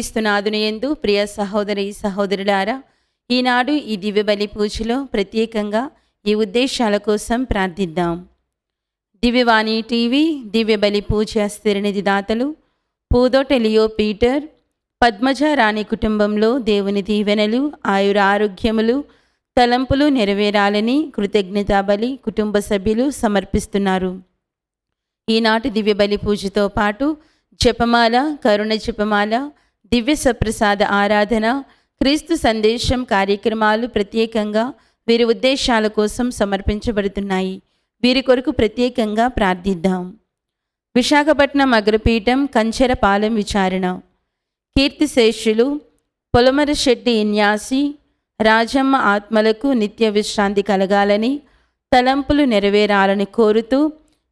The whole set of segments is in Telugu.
క్రీస్తునాథుని యందు ప్రియ సహోదరి సహోదరులారా, ఈనాడు ఈ దివ్య బలి పూజలో ప్రత్యేకంగా ఈ ఉద్దేశాల కోసం ప్రార్థిద్దాం. దివ్యవాణి టీవీ దివ్య బలి పూజ స్థిరనిధి దాతలు పూదోట లియో పీటర్, పద్మజ రాణి కుటుంబంలో దేవుని దీవెనలు, ఆయుర ఆరోగ్యములు, తలంపులు నెరవేరాలని కృతజ్ఞతా బలి కుటుంబ సభ్యులు సమర్పిస్తున్నారు. ఈనాటి దివ్య బలి పూజతో పాటు జపమాల, కరుణ జపమాల, దివ్య సప్రసాద ఆరాధన, క్రీస్తు సందేశం కార్యక్రమాలు ప్రత్యేకంగా వీరి ఉద్దేశాల కోసం సమర్పించబడుతున్నాయి. వీరి కొరకు ప్రత్యేకంగా ప్రార్థిద్దాం. విశాఖపట్నం అగ్రపీఠం కంచెరపాలెం విచారణ కీర్తిశేషులు పొలమరశెట్టి ఇన్యాసి రాజమ్మ ఆత్మలకు నిత్య విశ్రాంతి కలగాలని, తలంపులు నెరవేరాలని కోరుతూ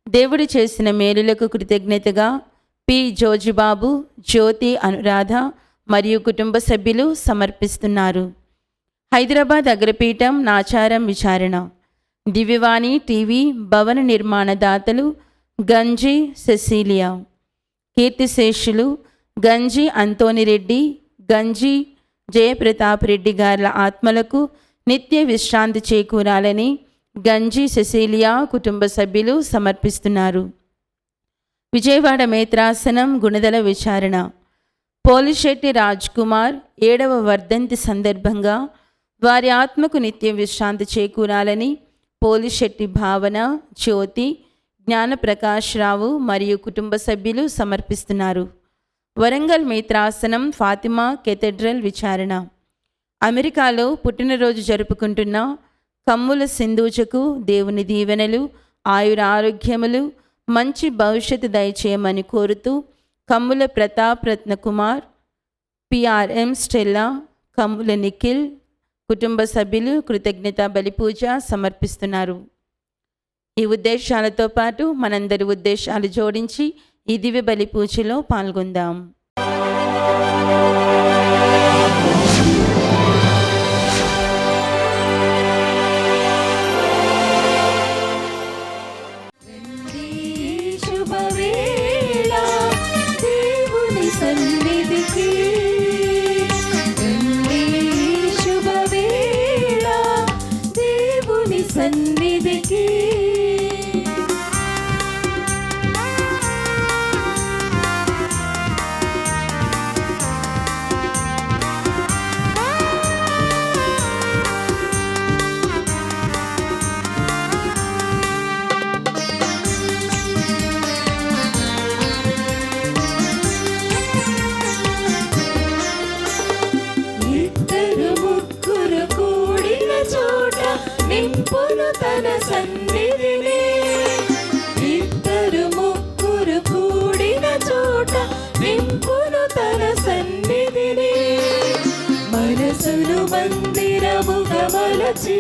దేవుడు చేసిన మేలులకు కృతజ్ఞతగా పి జోజిబాబు, జ్యోతి అనురాధ మరియు కుటుంబ సభ్యులు సమర్పిస్తున్నారు. హైదరాబాద్ అగ్రపీఠం నాచారం విచారణ దివ్యవాణి టీవీ భవన నిర్మాణ దాతలు గంజి సెసీలియా, కీర్తిశేషులు గంజి అంతోనిరెడ్డి, గంజి జయప్రతాప్ రెడ్డి గార్ల ఆత్మలకు నిత్య విశ్రాంతి చేకూరాలని గంజి సెసీలియా కుటుంబ సభ్యులు సమర్పిస్తున్నారు. విజయవాడ మేత్రాసనం గుణదల విచారణ పోలిశెట్టి రాజ్ కుమార్ 7వ వర్ధంతి సందర్భంగా వారి ఆత్మకు నిత్య విశ్రాంతి చేకూరాలని పోలిశెట్టి భావన, జ్యోతి, జ్ఞానప్రకాష్ రావు మరియు కుటుంబ సభ్యులు సమర్పిస్తున్నారు. వరంగల్ మేత్రాసనం ఫాతిమా కెథెడ్రల్ విచారణ అమెరికాలో పుట్టినరోజు జరుపుకుంటున్న కమ్ముల సింధూజకు దేవుని దీవెనలు, ఆయుర ఆరోగ్యములు, మంచి భవిష్యత్తు దయచేయమని కోరుతూ కమ్ముల ప్రతాప్ రత్న కుమార్, పిఆర్ఎం స్టెల్లా, కమ్ముల నిఖిల్ కుటుంబ సభ్యులు కృతజ్ఞతా బలి పూజ సమర్పిస్తున్నారు. ఈ ఉద్దేశాలతో పాటు మనందరి ఉద్దేశాలు జోడించి ఈ దివ్య బలి పూజలో పాల్గొందాం. తన సన్నిధిని ఇద్దరు ముగ్గురు కూడిన చోట నింపును తన సన్నిధిని, మనసును మందిరముగా మలచి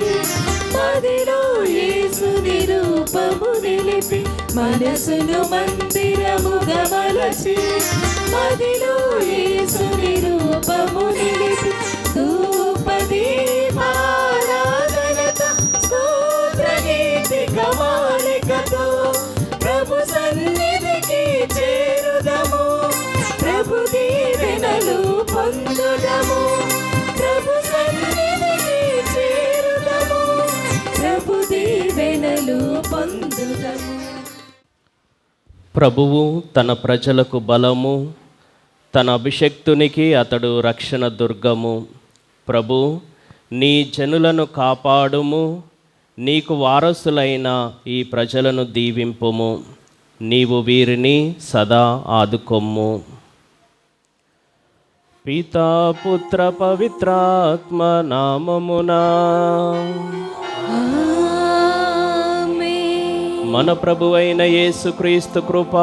మదిలో యేసుని రూపము నిలిపి, మనసును మందిరముగా మలచి మదిలో యేసుని రూపము నిలిపి, ధూపదీపారాధనతో స్తోత్రగీతి కమాలికతో ప్రభు సన్నిధికి చేరుదము, ప్రభు దీవెనలు పొందుదము, ప్రభు సన్నిధికి చేరుదము, ప్రభు దీవెనలు పొందుదము. ప్రభువు తన ప్రజలకు బలము, తన అభిషక్తునికి అతడు రక్షణ దుర్గము. ప్రభు, నీ జనులను కాపాడుము, నీకు వారసులైన ఈ ప్రజలను దీవింపుము, నీవు వీరిని సదా ఆదుకొమ్ము. పితా పుత్ర పవిత్రాత్మ నామమునా మన ప్రభువైన యేసుక్రీస్తు కృప,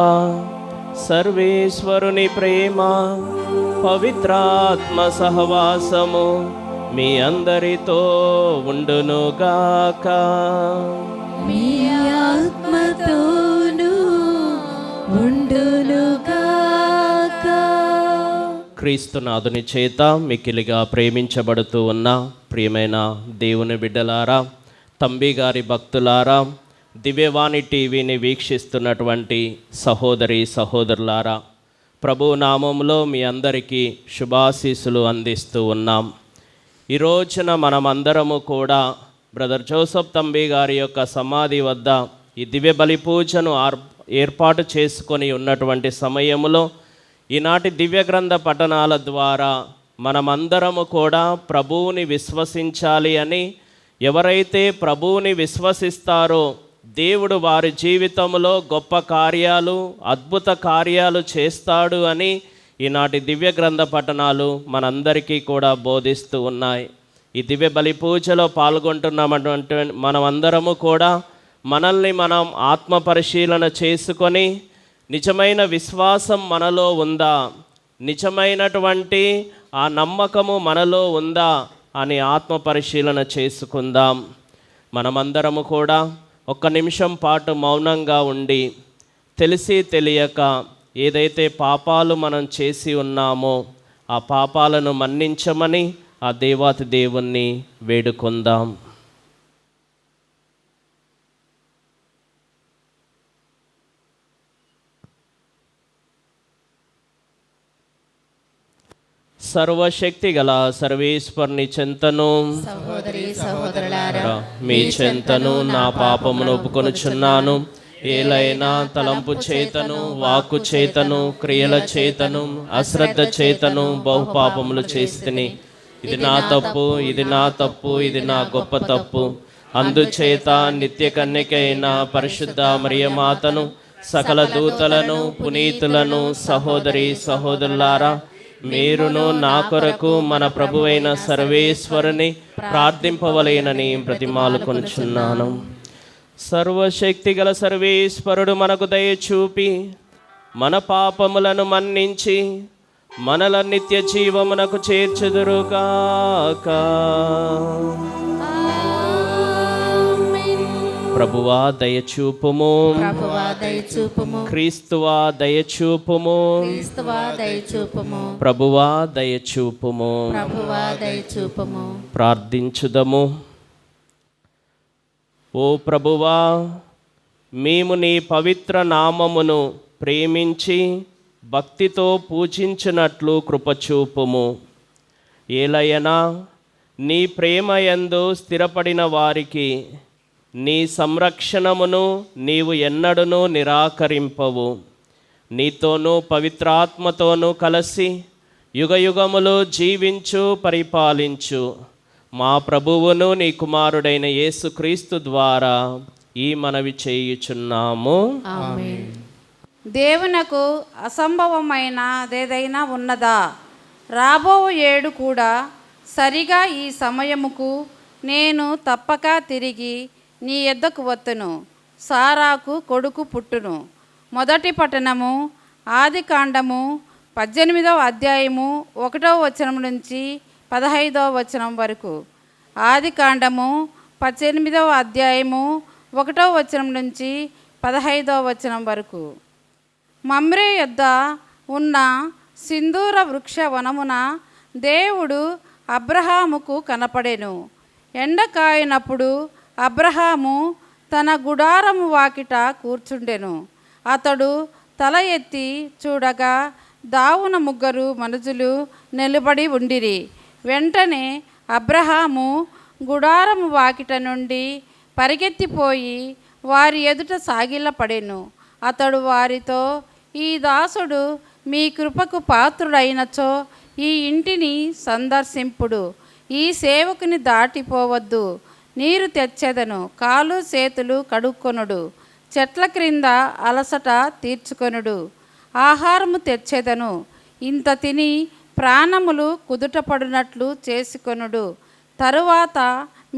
సర్వేశ్వరుని ప్రేమ, పవిత్రాత్మ సహవాసము మీ అందరితో ఉండునుగాక. మీ ఆత్మతోను ఉండునుగాక. క్రీస్తునాథుని చేత మిక్కిలిగా ప్రేమించబడుతూ ఉన్న ప్రియమైన దేవుని బిడ్డలారా, తంబిగారి భక్తులారా, దివ్యవాణి టీవీని వీక్షిస్తున్నటువంటి సహోదరి సహోదరులారా, ప్రభు నామంలో మీ అందరికీ శుభాశీస్సులు అందిస్తూ ఉన్నాం. ఈ రోజున మనమందరము కూడా బ్రదర్ జోసఫ్ తంబి గారి యొక్క సమాధి వద్ద ఈ దివ్య బలి పూజను ఏర్పాటు చేసుకొని ఉన్నటువంటి సమయంలో ఈనాటి దివ్య గ్రంథ పఠనాల ద్వారా మనమందరము కూడా ప్రభువుని విశ్వసించాలి అని, ఎవరైతే ప్రభువుని విశ్వసిస్తారో దేవుడు వారి జీవితంలో గొప్ప కార్యాలు, అద్భుత కార్యాలు చేస్తాడు అని ఈనాటి దివ్య గ్రంథ పఠనాలు మనందరికీ కూడా బోధిస్తూ ఉన్నాయి. ఈ దివ్య బలి పూజలో పాల్గొంటున్నటువంటి మనమందరము కూడా మనల్ని మనం ఆత్మ పరిశీలన చేసుకొని నిజమైన విశ్వాసం మనలో ఉందా, నిజమైనటువంటి ఆ నమ్మకము మనలో ఉందా అని ఆత్మ పరిశీలన చేసుకుందాం. మనమందరము కూడా ఒక్క నిమిషం పాటు మౌనంగా ఉండి తెలిసి తెలియక ఏదైతే పాపాలు మనం చేసి ఉన్నామో ఆ పాపాలను మన్నించమని ఆ దేవాతి దేవుణ్ణి వేడుకుందాం. సర్వశక్తి గల సర్వేశ్వరుని చెంతను సహోదరి సహోదరులారా, మీ చెంతను నా పాపమును ఒప్పుకొనుచున్నాను. ఏలైనా తలంపు చేతను, వాక్కు చేతను, క్రియల చేతను, అశ్రద్ధ చేతను బహుపాపములు చేసితిని. ఇది నా తప్పు, ఇది నా తప్పు, ఇది నా గొప్ప తప్పు. అందుచేత నిత్య కన్యకైన పరిశుద్ధ మరియమాతను, సకల దూతలను, పునీతులను, సహోదరి సహోదరులారా, మీరును నా కొరకు మన ప్రభువైన సర్వేశ్వరుని ప్రార్థింపవలేనని బ్రతిమాలుకొనుచున్నాను. సర్వశక్తి గల సర్వేశ్వరుడు మనకు దయ చూపి మన పాపములను మన్నించి మనల నిత్య జీవమునకు చేర్చుదురుగాక. ప్రభువా దయచూపుము, ప్రభువా దయచూపుము, క్రీస్తువా దయచూపుము, క్రీస్తువా దయచూపుము, ప్రభువా దయచూపుము. ప్రభువా దయచూపుము. ప్రార్థించుదము. ఓ ప్రభువా, మేము నీ పవిత్ర నామమును ప్రేమించి భక్తితో పూజించినట్లు కృపచూపుము. ఏలయనా నీ ప్రేమయందు స్థిరపడిన వారికి నీ సంరక్షణమును నీవు ఎన్నడూనూ నిరాకరింపవు. నీతోనూ పవిత్రాత్మతోనూ కలిసి యుగయుగములు జీవించు పరిపాలించు మా ప్రభువును నీ కుమారుడైన యేసుక్రీస్తు ద్వారా ఈ మనవి చేయుచున్నాము. ఆమేన్. దేవునకు అసంభవమైనదేదైనా ఉన్నదా? రాబో ఏడు కూడా సరిగా ఈ సమయముకు నేను తప్పక తిరిగి నీ యొద్దకు వత్తును. సారాకు కొడుకు పుట్టును. మొదటి పట్టణము ఆదికాండము 18వ అధ్యాయము 1వ వచనం నుంచి 15వ వచనం వరకు. ఆదికాండము 18వ అధ్యాయము 1వ వచనం నుంచి 15వ వచనం వరకు. మమ్రే యొద్ద ఉన్న సింధూర వృక్ష వనమున దేవుడు అబ్రహాముకు కనపడెను. ఎండకాయినప్పుడు అబ్రహాము తన గుడారము వాకిట కూర్చుండెను. అతడు తల ఎత్తి చూడగా దావున 3 మనుషులు నిలబడి ఉండిరి. వెంటనే అబ్రహాము గుడారము వాకిట నుండి పరిగెత్తిపోయి వారి ఎదుట సాగిలపడెను. అతడు వారితో, ఈ దాసుడు మీ కృపకు పాత్రుడైనచో ఈ ఇంటిని సందర్శింపుడు. ఈ సేవకుని దాటిపోవద్దు. నీరు తెచ్చెదను, కాలు చేతులు కడుక్కొనుడు. చెట్ల క్రింద అలసట తీర్చుకొనుడు. ఆహారము తెచ్చెదను. ఇంత తిని ప్రాణములు కుదుటపడినట్లు చేసుకొనుడు. తరువాత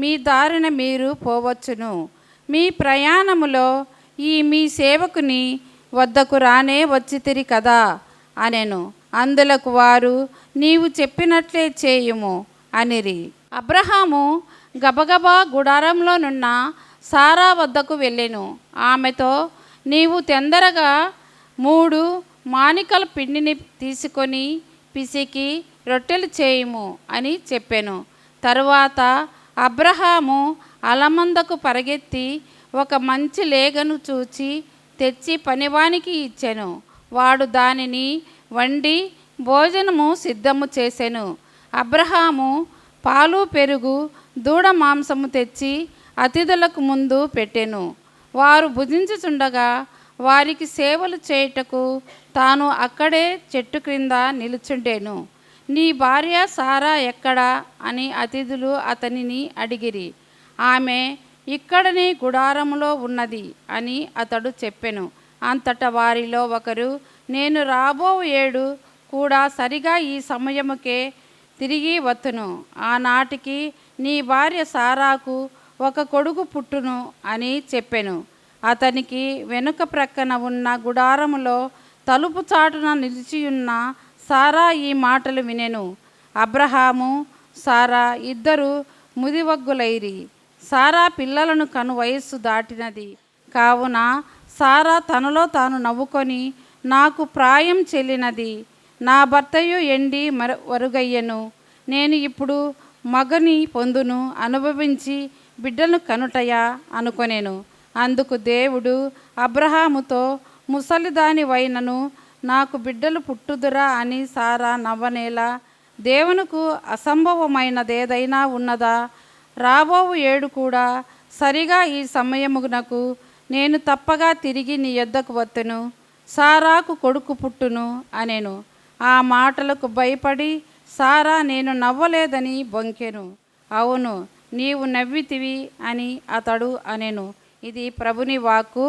మీ దారిన మీరు పోవచ్చును. మీ ప్రయాణములో ఈ మీ సేవకుని వద్దకు రానే వచ్చితిరి కదా అనెను. అందులకు వారు, నీవు చెప్పినట్లే చేయుము అనిరి. అబ్రహాము గబగబా గుడారంలోనున్న సారా వద్దకు వెళ్ళెను. ఆమెతో, నీవు తొందరగా 3 మానికల పిండిని తీసుకొని పిసికి రొట్టెలు చేయుము అని చెప్పెను. తరువాత అబ్రహాము అలమందకు పరిగెత్తి ఒక మంచి లేగను చూచి తెచ్చి పనివానికి ఇచ్చెను. వాడు దానిని వండి భోజనము సిద్ధము చేసెను. అబ్రహాము పాలు పెరుగు దూడ మాంసము తెచ్చి అతిథులకు ముందు పెట్టెను. వారు భుజించుచుండగా వారికి సేవలు చేయుటకు తాను అక్కడే చెట్టు క్రింద నిలుచుండెను. నీ భార్య సారా ఎక్కడా అని అతిథులు అతనిని అడిగిరి. ఆమె ఇక్కడని గుడారములో ఉన్నది అని అతడు చెప్పెను. అంతటా వారిలో ఒకరు, నేను రాబో ఏడు కూడా సరిగా ఈ సమయముకే తిరిగి వత్తును. ఆనాటికి నీ భార్య సారాకు ఒక కొడుకు పుట్టును అని చెప్పెను. అతనికి వెనుక ప్రక్కన ఉన్న గుడారములో తలుపు చాటున నిలిచియున్న సారా ఈ మాటలు వినెను. అబ్రహాము సారా ఇద్దరు ముదివగ్గులైరి. సారా పిల్లలను కను వయస్సు దాటినది కావున సారా తనలో తాను నవ్వుకొని, నాకు ప్రాయం చెల్లినది, నా భర్తయు ఎండి వరుగయ్యను, నేను ఇప్పుడు మగని పొందును అనుభవించి బిడ్డను కనుటయా అనుకొనెను. అందుకు దేవుడు అబ్రహాముతో, ముసలిదాని వైనను నాకు బిడ్డలు పుట్టుదురా అని సారా నవ్వనేలా, దేవునికి అసంభవమైనదేదైనా ఉన్నదా? రాబోవు ఏడు కూడా సరిగా ఈ సమయమునకు నేను తప్పగా తిరిగి నీ యొద్దకు వత్తును, సారాకు కొడుకు పుట్టును అనెను. ఆ మాటలకు భయపడి సారా నేను నవ్వలేదని బొంకెను. అవును, నీవు నవ్వితివి అని అతడు అనెను. ఇది ప్రభుని వాక్కు.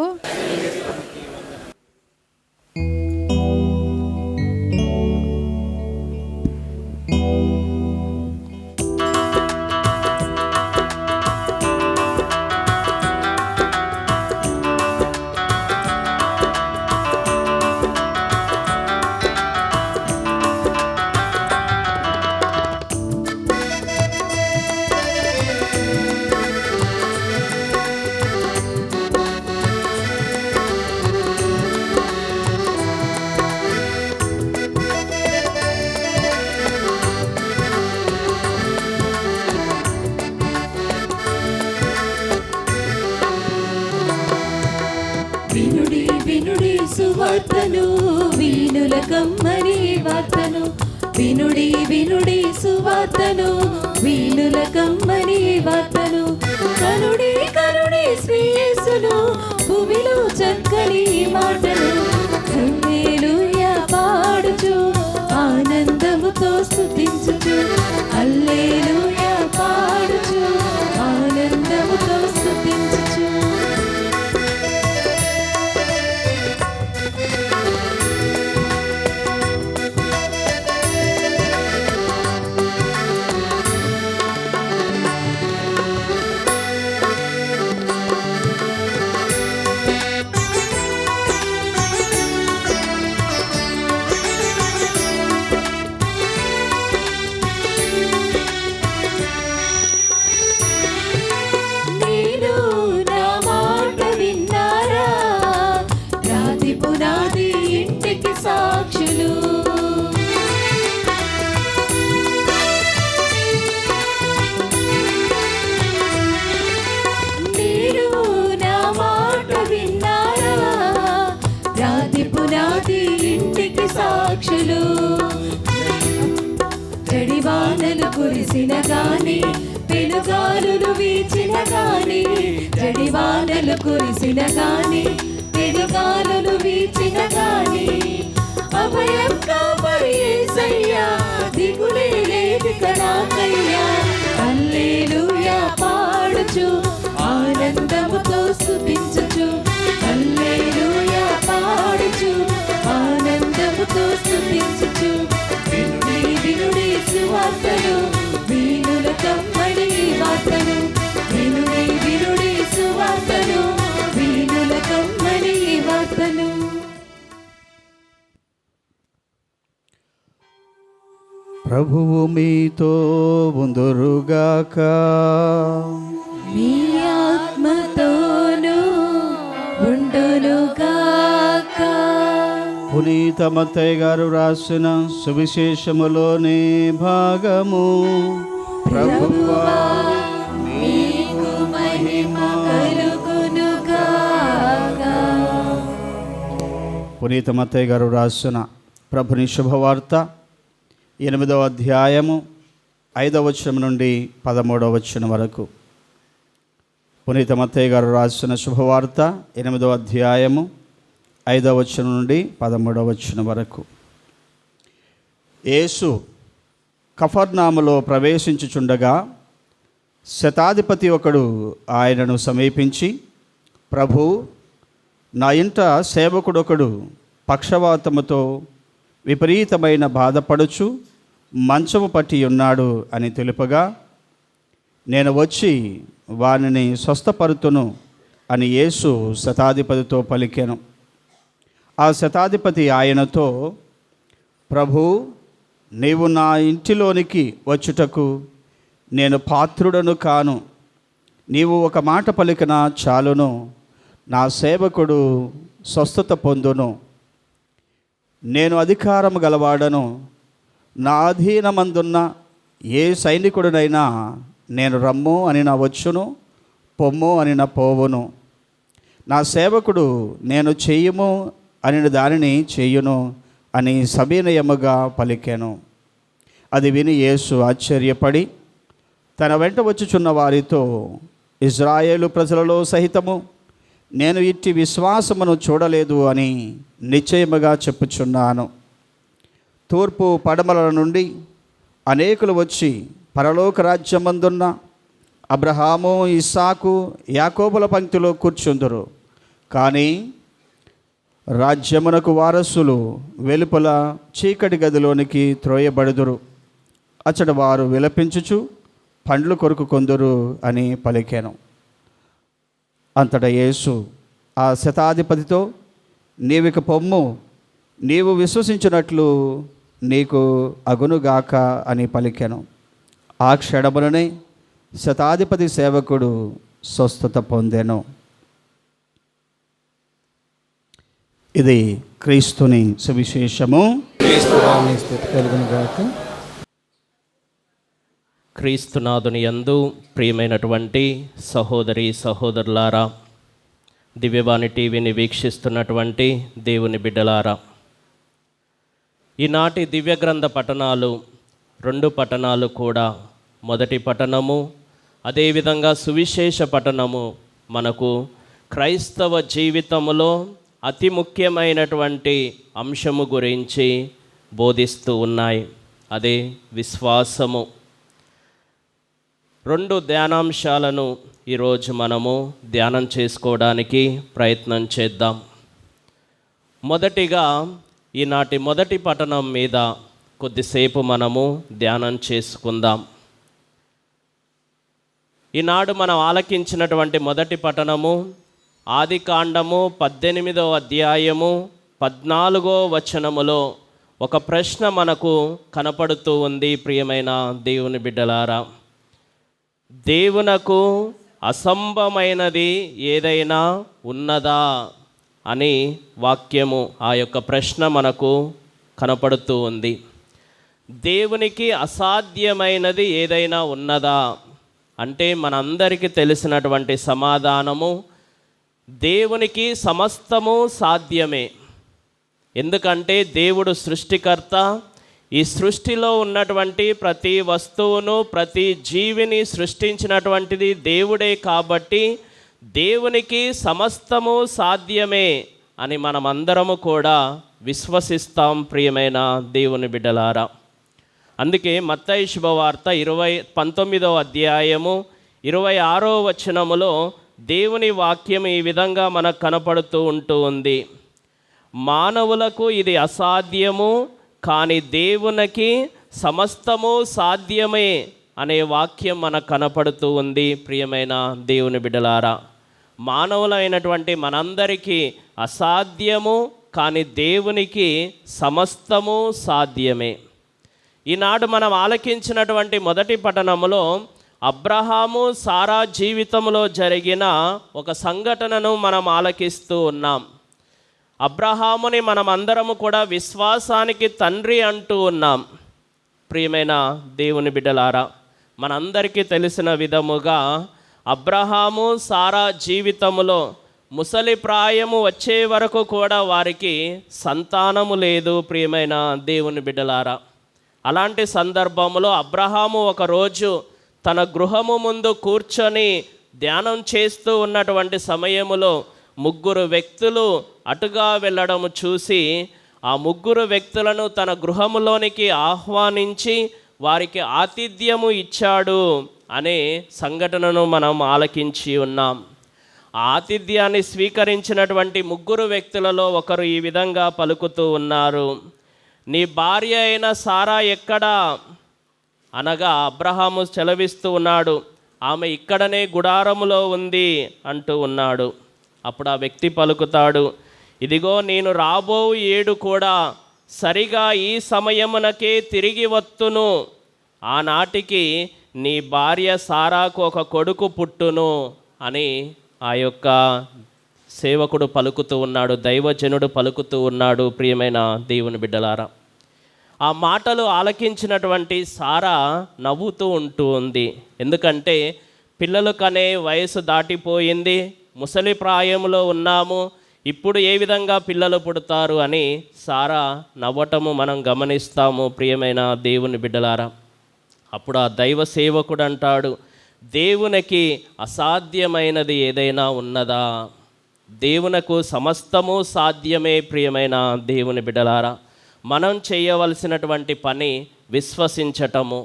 వినుడి వినుడి సువార్తను, వీణుల కమ్మని వార్తను. వినుడి వినుడి సువార్తను, వీణుల కమ్మని వార్తను. కరుడి కరుడి శ్రీయేసును, భూమిలో చక్కని మాటలు. హల్లెలూయా పాడుచు ఆనందముతో స్తుతించుచు, హల్లెలూయా పాడుచు ఆనందముతో స్తుతించుచు. సాక్షులు. జడివానలు కురిసిన గాని, పెనుగాలులు వీచిన గాని, జడివానలు కురిసిన గాని, పెనుగాలులు వీచిన గాని, అభయం కాపాడు యేసయ్యా, దిగులే లేదిక నాకయ్యా. హల్లెలూయా పాడుచు ఆనందముతో స్తుతించుచు, హల్లెలూయా పాడుచు ఆనందముతో స్తుతించుచు. వినుడి వినుడి సువార్తను, వీణుల కమ్మడి వార్తను. వినుడి వినుడి సువార్తను, వీణుల కమ్మడి వార్తను. ప్రభువు మీతో ఉందురుగాక. మీ ఆత్మతోను ఉండునుగాక. పునీత మత్తయి గారు రాసిన సువిశేషములోని భాగము. ప్రభువా మీకు మహిమ కలుగునుగాక. పునీత మత్తయి గారు రాసిన ప్రభుని శుభవార్త 8వ అధ్యాయము 5వ వచనం నుండి 13వ వచనం వరకు. పునీత మత్తయి గారు రాసిన శుభవార్త 8వ అధ్యాయము 5వ వచనం నుండి 13వ వచనం వరకు. యేసు కఫర్నాములో ప్రవేశించుచుండగా శతాధిపతి ఒకడు ఆయనను సమీపించి, ప్రభు, నా ఇంట సేవకుడొకడు పక్షవాతముతో విపరీతమైన బాధపడుచు మంచము పట్టి ఉన్నాడు అని తెలుపగా, నేను వచ్చి వానిని స్వస్థపరుతును అని యేసు శతాధిపతితో పలికెను. ఆ శతాధిపతి ఆయనతో, ప్రభు, నీవు నా ఇంటిలోనికి వచ్చుటకు నేను పాత్రుడను కాను. నీవు ఒక మాట పలికినా చాలును, నా సేవకుడు స్వస్థత పొందును. నేను అధికారము గలవాడను. నా అధీనమందున్న ఏ సైనికుడినైనా నేను రమ్ము అని నా వచ్చును, పొమ్ము అని నా పోవును. నా సేవకుడు నేను చెయ్యము అని దానిని చెయ్యును అని సవినయముగా పలికెను. అది విని యేసు ఆశ్చర్యపడి తన వెంట వచ్చుచున్న వారితో, ఇజ్రాయేలు ప్రజలలో సహితము నేను ఇట్టి విశ్వాసమును చూడలేదు అని నిశ్చయముగా చెప్పుచున్నాను. తూర్పు పడమల నుండి అనేకులు వచ్చి పరలోక రాజ్యమందున్న అబ్రహాము, ఇస్సాకు, యాకోబుల పంక్తిలో కూర్చుందురు. కానీ రాజ్యమునకు వారసులు వెలుపల చీకటి గదిలోనికి త్రోయబడుదురు. అచ్చట వారు విలపించుచు పండ్లు కొరుకుకొందురు అని పలికాను. అంతటా యేసు ఆ శతాధిపతితో, నీవిక పొమ్ము, నీవు విశ్వసించినట్లు నీకు అగునుగాక అని పలికెను. ఆ క్షణములనే శతాధిపతి సేవకుడు స్వస్థత పొందెను. ఇది క్రీస్తుని సువిశేషము. క్రీస్తునాథుని యందు ప్రియమైనటువంటి సహోదరి సహోదరులారా, దివ్యవాణి టీవీని వీక్షిస్తున్నటువంటి దేవుని బిడ్డలారా, ఈనాటి దివ్య గ్రంథ పఠనాలు 2 పఠనాలు కూడా, మొదటి పఠనము అదేవిధంగా సువిశేష పఠనము మనకు క్రైస్తవ జీవితములో అతి ముఖ్యమైనటువంటి అంశము గురించి బోధిస్తూ ఉన్నాయి. అదే విశ్వాసము. 2 ధ్యానాంశాలను ఈరోజు మనము ధ్యానం చేసుకోవడానికి ప్రయత్నం చేద్దాం. మొదటిగా ఈనాటి మొదటి పఠనం మీద కొద్దిసేపు మనము ధ్యానం చేసుకుందాం. ఈనాడు మనం ఆలకించినటువంటి మొదటి పఠనము ఆదికాండము 18వ అధ్యాయము 14వ వచనములో ఒక ప్రశ్న మనకు కనపడుతూ ఉంది. ప్రియమైన దేవుని బిడ్డలారా, దేవునకు అసంభవమైనది ఏదైనా ఉన్నదా అని వాక్యము, ఆ యొక్క ప్రశ్న మనకు కనపడుతూ ఉంది. దేవునికి అసాధ్యమైనది ఏదైనా ఉన్నదా అంటే మనందరికీ తెలిసినటువంటి సమాధానము, దేవునికి సమస్తము సాధ్యమే. ఎందుకంటే దేవుడు సృష్టికర్త. ఈ సృష్టిలో ఉన్నటువంటి ప్రతి వస్తువును, ప్రతి జీవిని సృష్టించినటువంటిది దేవుడే. కాబట్టి దేవునికి సమస్తము సాధ్యమే అని మనమందరము కూడా విశ్వసిస్తాం. ప్రియమైన దేవుని బిడ్డలారా, అందుకే మత్తయి శుభవార్త 19వ అధ్యాయము 26వ వచనములో దేవుని వాక్యం ఈ విధంగా మనకు కనపడుతూ ఉంది. మానవులకు ఇది అసాధ్యము, కానీ దేవునికి సమస్తము సాధ్యమే అనే వాక్యం మనకు కనపడుతూ ఉంది. ప్రియమైన దేవుని బిడ్డలారా, మానవులైనటువంటి మనందరికీ అసాధ్యము, కానీ దేవునికి సమస్తము సాధ్యమే. ఈనాడు మనం ఆలకించినటువంటి మొదటి పఠనములో అబ్రహాము, సారా జీవితంలో జరిగిన ఒక సంఘటనను మనం ఆలకిస్తూ ఉన్నాం. అబ్రహాముని మనం అందరము కూడా విశ్వాసానికి తండ్రి అంటూ ఉన్నాం. ప్రియమైన దేవుని బిడ్డలారా, మనందరికీ తెలిసిన విధముగా అబ్రహాము, సారా జీవితంలో ముసలి ప్రాయము వచ్చే వరకు కూడా వారికి సంతానము లేదు. ప్రియమైన దేవుని బిడ్డలారా, అలాంటి సందర్భంలో అబ్రహాము ఒకరోజు తన గృహము ముందు కూర్చొని ధ్యానం చేస్తూ ఉన్నటువంటి సమయములో 3 వ్యక్తులు అటుగా వెళ్ళడము చూసి ఆ 3 వ్యక్తులను తన గృహములోనికి ఆహ్వానించి వారికి ఆతిథ్యము ఇచ్చాడు అనే సంఘటనను మనం ఆలకించి ఉన్నాం. ఆ ఆతిథ్యాన్ని స్వీకరించినటువంటి 3 వ్యక్తులలో ఒకరు ఈ విధంగా పలుకుతూ ఉన్నారు, నీ భార్య అయిన సారా ఎక్కడా అనగా అబ్రహాము సెలవిస్తూ ఉన్నాడు, ఆమె ఇక్కడనే గుడారములో ఉంది అంటూ ఉన్నాడు. అప్పుడు ఆ వ్యక్తి పలుకుతాడు, ఇదిగో నేను రాబో ఏడు కూడా సరిగా ఈ సమయమునకే తిరిగి వత్తును, ఆనాటికి నీ భార్య సారాకు ఒక కొడుకు పుట్టును అని ఆ యొక్క సేవకుడు పలుకుతూ ఉన్నాడు, దైవజనుడు పలుకుతూ ఉన్నాడు. ప్రియమైన దేవుని బిడ్డలారా, ఆ మాటలు ఆలకించినటువంటి సారా నవ్వుతూ ఉంటూ ఉంది. ఎందుకంటే పిల్లలు కనే వయసు దాటిపోయింది, ముసలి ప్రాయంలో ఉన్నాము, ఇప్పుడు ఏ విధంగా పిల్లలు పుడతారు అని సారా నవ్వటము మనం గమనిస్తాము. ప్రియమైన దేవుని బిడ్డలారా, అప్పుడు ఆ దైవ సేవకుడు అంటాడు, దేవునికి అసాధ్యమైనది ఏదైనా ఉన్నదా? దేవునకు సమస్తము సాధ్యమే. ప్రియమైన దేవుని బిడ్డలారా, మనం చేయవలసినటువంటి పని విశ్వసించటము,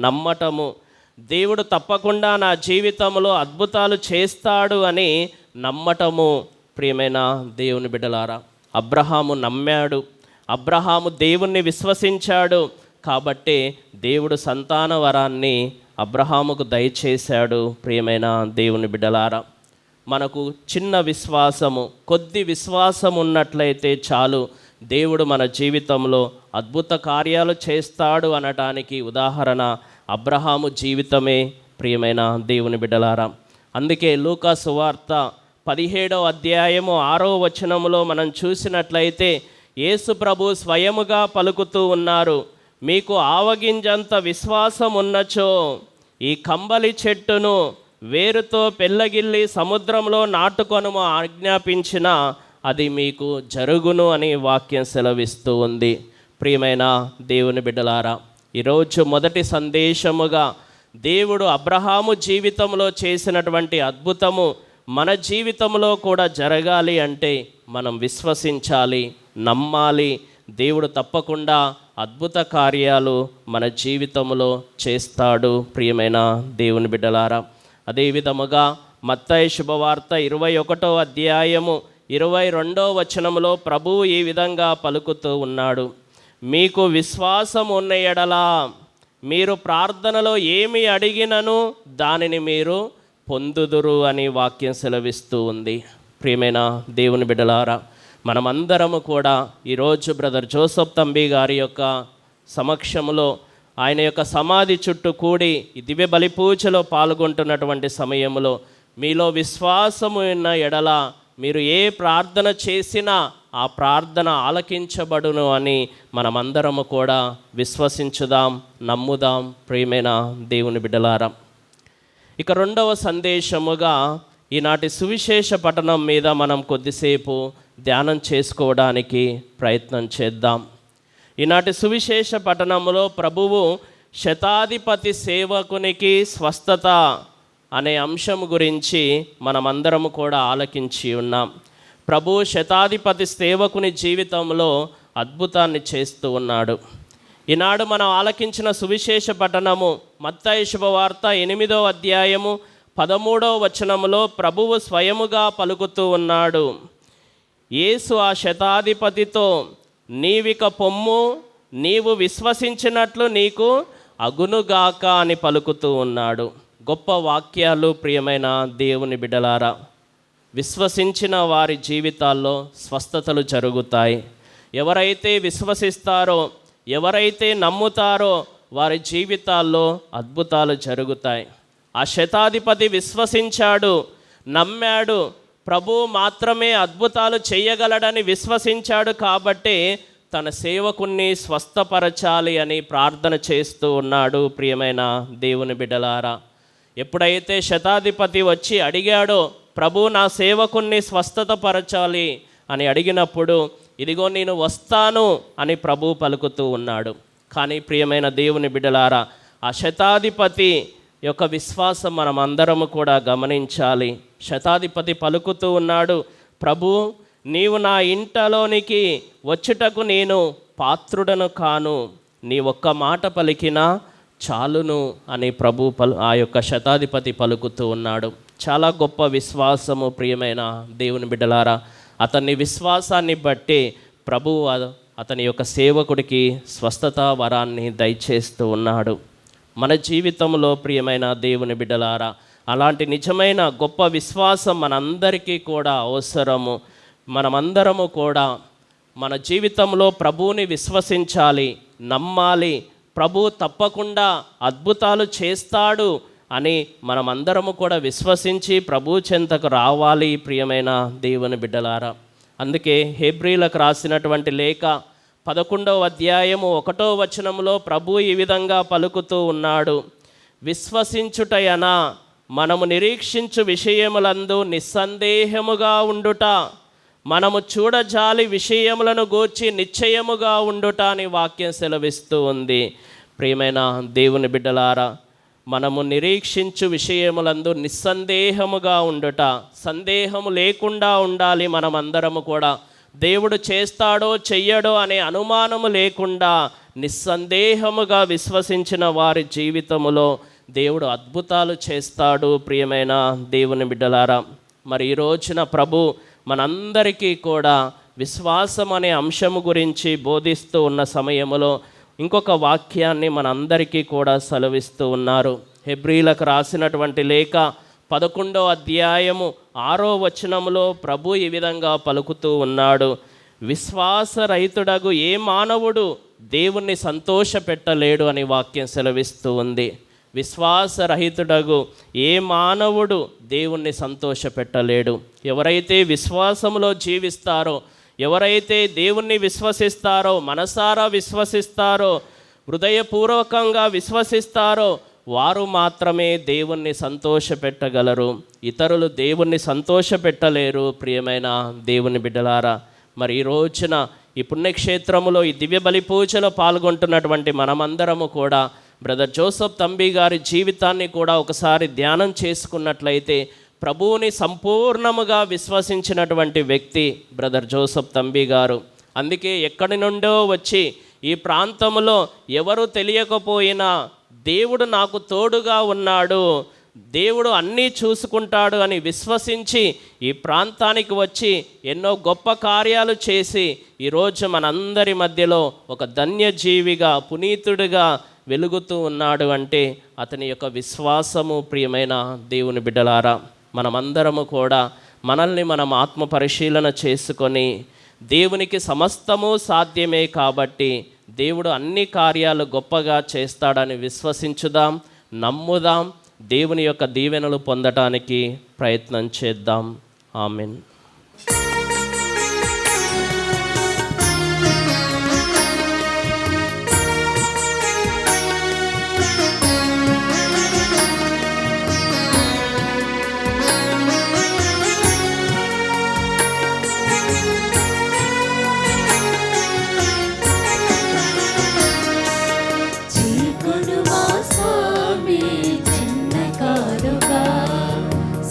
నమ్మటము. దేవుడు తప్పకుండా నా జీవితంలో అద్భుతాలు చేస్తాడు అని నమ్మటము. ప్రియమైన దేవుని బిడ్డలారా, అబ్రహాము నమ్మాడు, అబ్రహాము దేవుణ్ణి విశ్వసించాడు కాబట్టి దేవుడు సంతాన వరాన్ని అబ్రహాముకు దయచేశాడు. ప్రియమైన దేవుని బిడ్డలారా, మనకు చిన్న విశ్వాసము, కొద్ది విశ్వాసం ఉన్నట్లయితే చాలు, దేవుడు మన జీవితంలో అద్భుత కార్యాలు చేస్తాడు అనటానికి ఉదాహరణ అబ్రహాము జీవితమే. ప్రియమైన దేవుని బిడ్డలారా, అందుకే లూకా సువార్త 17వ అధ్యాయము 6వ వచనములో మనం చూసినట్లయితే యేసు ప్రభు స్వయముగా పలుకుతూ ఉన్నారు, మీకు ఆవగింజంత విశ్వాసం ఉన్నచో ఈ కంబలి చెట్టును వేరుతో పెళ్ళగిల్లి సముద్రంలో నాటుకొనుము ఆజ్ఞాపించిన అది మీకు జరుగును అని వాక్యం సెలవిస్తూ ఉంది. ప్రియమైన దేవుని బిడ్డలారా, ఈరోజు మొదటి సందేశముగా దేవుడు అబ్రహాము జీవితంలో చేసినటువంటి అద్భుతము మన జీవితంలో కూడా జరగాలి అంటే మనం విశ్వసించాలి, నమ్మాలి. దేవుడు తప్పకుండా అద్భుత కార్యాలు మన జీవితంలో చేస్తాడు. ప్రియమైన దేవుని బిడ్డలారా, అదేవిధముగా మత్తయి శుభవార్త 21వ అధ్యాయము 22వ వచనములో ప్రభువు ఈ విధంగా పలుకుతూ ఉన్నాడు, మీకు విశ్వాసం ఉన్న ఎడలా మీరు ప్రార్థనలో ఏమి అడిగినను దానిని మీరు పొందుదురు అని వాక్యం సెలవిస్తూ ఉంది. ప్రియమైన దేవుని బిడ్డలారా, మనమందరము కూడా ఈరోజు బ్రదర్ జోసెఫ్ తంబి గారి యొక్క సమక్షంలో ఆయన యొక్క సమాధి చుట్టూ కూడి ఈ దివ్య బలి పూజలో పాల్గొంటున్నటువంటి సమయంలో మీలో విశ్వాసము ఉన్న ఎడల మీరు ఏ ప్రార్థన చేసినా ఆ ప్రార్థన ఆలకించబడును అని మనమందరము కూడా విశ్వసించుదాం, నమ్ముదాం. ప్రియమైన దేవుని బిడ్డలారా, ఇక 2వ సందేశముగా ఈనాటి సువిశేష పఠనం మీద మనం కొద్దిసేపు ధ్యానం చేసుకోవడానికి ప్రయత్నం చేద్దాం. ఈనాటి సువిశేష పఠనంలో ప్రభువు శతాధిపతి సేవకునికి స్వస్థత అనే అంశం గురించి మనమందరము కూడా ఆలకించి ఉన్నాం. ప్రభు శతాధిపతి సేవకుని జీవితంలో అద్భుతాన్ని చేస్తూ ఉన్నాడు. ఈనాడు మనం ఆలకించిన సువిశేష పఠనము మత్తయి శుభవార్త 8వ అధ్యాయము 13వ వచనములో ప్రభువు స్వయముగా పలుకుతూ ఉన్నాడు. యేసు ఆ శతాధిపతితో, నీవిక పొమ్ము, నీవు విశ్వసించినట్లు నీకు అగునుగాక అని పలుకుతూ ఉన్నాడు. గొప్ప వాక్యాలు. ప్రియమైన దేవుని బిడ్డలారా, విశ్వసించిన వారి జీవితాల్లో స్వస్థతలు జరుగుతాయి. ఎవరైతే విశ్వసిస్తారో, ఎవరైతే నమ్ముతారో వారి జీవితాల్లో అద్భుతాలు జరుగుతాయి. ఆ శతాధిపతి విశ్వసించాడు, నమ్మాడు. ప్రభు మాత్రమే అద్భుతాలు చేయగలడని విశ్వసించాడు కాబట్టి తన సేవకుణ్ణి స్వస్థపరచాలి అని ప్రార్థన చేస్తూ ఉన్నాడు. ప్రియమైన దేవుని బిడ్డలారా, ఎప్పుడైతే శతాధిపతి వచ్చి అడిగాడో ప్రభు నా సేవకుణ్ణి స్వస్థత పరచాలి అని అడిగినప్పుడు ఇదిగో నేను వస్తాను అని ప్రభు పలుకుతూ ఉన్నాడు. కానీ ప్రియమైన దేవుని బిడ్డలారా, ఆ శతాధిపతి యొక్క విశ్వాసం మనం అందరము కూడా గమనించాలి. శతాధిపతి పలుకుతూ ఉన్నాడు, ప్రభు నీవు నా ఇంటలోనికి వచ్చుటకు నేను పాత్రుడను కాను, నీ ఒక్క మాట పలికినా చాలును అని ప్రభు ఆ యొక్క శతాధిపతి పలుకుతూ ఉన్నాడు. చాలా గొప్ప విశ్వాసము ప్రియమైన దేవుని బిడ్డలారా. అతని విశ్వాసాన్ని బట్టి ప్రభు అతని యొక్క సేవకుడికి స్వస్థత వరాన్ని దయచేస్తూ ఉన్నాడు. మన జీవితంలో ప్రియమైన దేవుని బిడ్డలారా, అలాంటి నిజమైన గొప్ప విశ్వాసం మనందరికీ కూడా అవసరము. మనమందరము కూడా మన జీవితంలో ప్రభువుని విశ్వసించాలి, నమ్మాలి. ప్రభు తప్పకుండా అద్భుతాలు చేస్తాడు అని మనమందరము కూడా విశ్వసించి ప్రభు చెంతకు రావాలి ప్రియమైన దేవుని బిడ్డలారా. అందుకే హెబ్రీలకు రాసినటువంటి లేఖ 11వ అధ్యాయము 1వ వచనంలో ప్రభు ఈ విధంగా పలుకుతూ ఉన్నాడు, విశ్వసించుటయనా మనము నిరీక్షించు విషయములందు నిస్సందేహముగా ఉండుట, మనము చూడజాలి విషయములను గూర్చి నిశ్చయముగా ఉండుట అని వాక్యం సెలవిస్తూ ఉంది. ప్రియమైన దేవుని బిడ్డలారా, మనము నిరీక్షించు విషయములందు నిస్సందేహముగా ఉండుట, సందేహము లేకుండా ఉండాలి. మనమందరము కూడా దేవుడు చేస్తాడో చెయ్యడో అనే అనుమానము లేకుండా నిస్సందేహముగా విశ్వసించిన వారి జీవితములో దేవుడు అద్భుతాలు చేస్తాడు. ప్రియమైన దేవుని బిడ్డలారా, మరి ఈ రోజున ప్రభు మనందరికీ కూడా విశ్వాసం అనే అంశము గురించి బోధిస్తూ ఉన్న సమయములో ఇంకొక వాక్యాన్ని మనందరికీ కూడా సెలవిస్తూ ఉన్నారు. హెబ్రీలకు రాసినటువంటి లేఖ 11వ అధ్యాయము 6వ వచనములో ప్రభు ఈ విధంగా పలుకుతూ ఉన్నాడు, విశ్వాసరహితుడగు ఏ మానవుడు దేవుణ్ణి సంతోషపెట్టలేడు అని వాక్యం సెలవిస్తూ ఉంది. విశ్వాసరహితుడగు ఏ మానవుడు దేవుణ్ణి సంతోషపెట్టలేడు. ఎవరైతే విశ్వాసములో జీవిస్తారో, ఎవరైతే దేవుణ్ణి విశ్వసిస్తారో, మనసారా విశ్వసిస్తారో, హృదయపూర్వకంగా విశ్వసిస్తారో వారు మాత్రమే దేవుణ్ణి సంతోషపెట్టగలరు. ఇతరులు దేవుణ్ణి సంతోషపెట్టలేరు. ప్రియమైన దేవుని బిడ్డలారా, మరి ఈ రోజున ఈ పుణ్యక్షేత్రములో ఈ దివ్య బలి పూజలో పాల్గొంటున్నటువంటి మనమందరము కూడా బ్రదర్ జోసెఫ్ తంబి గారి జీవితాన్ని కూడా ఒకసారి ధ్యానం చేసుకున్నట్లయితే ప్రభువుని సంపూర్ణముగా విశ్వసించినటువంటి వ్యక్తి బ్రదర్ జోసెఫ్ తంబి గారు. అందుకే ఎక్కడి నుండో వచ్చి ఈ ప్రాంతంలో ఎవరు తెలియకపోయినా దేవుడు నాకు తోడుగా ఉన్నాడు, దేవుడు అన్నీ చూసుకుంటాడు అని విశ్వసించి ఈ ప్రాంతానికి వచ్చి ఎన్నో గొప్ప కార్యాలు చేసి ఈరోజు మనందరి మధ్యలో ఒక ధన్యజీవిగా పునీతుడిగా వెలుగుతూ ఉన్నాడు అంటే అతని యొక్క విశ్వాసము. ప్రియమైన దేవుని బిడ్డలారా, మనమందరము కూడా మనల్ని మనం ఆత్మ పరిశీలన చేసుకొని దేవునికి సమస్తము సాధ్యమే కాబట్టి దేవుడు అన్ని కార్యాలు గొప్పగా చేస్తాడని విశ్వసించుదాం, నమ్ముదాం, దేవుని యొక్క దీవెనలు పొందటానికి ప్రయత్నం చేద్దాం. ఆమెన్.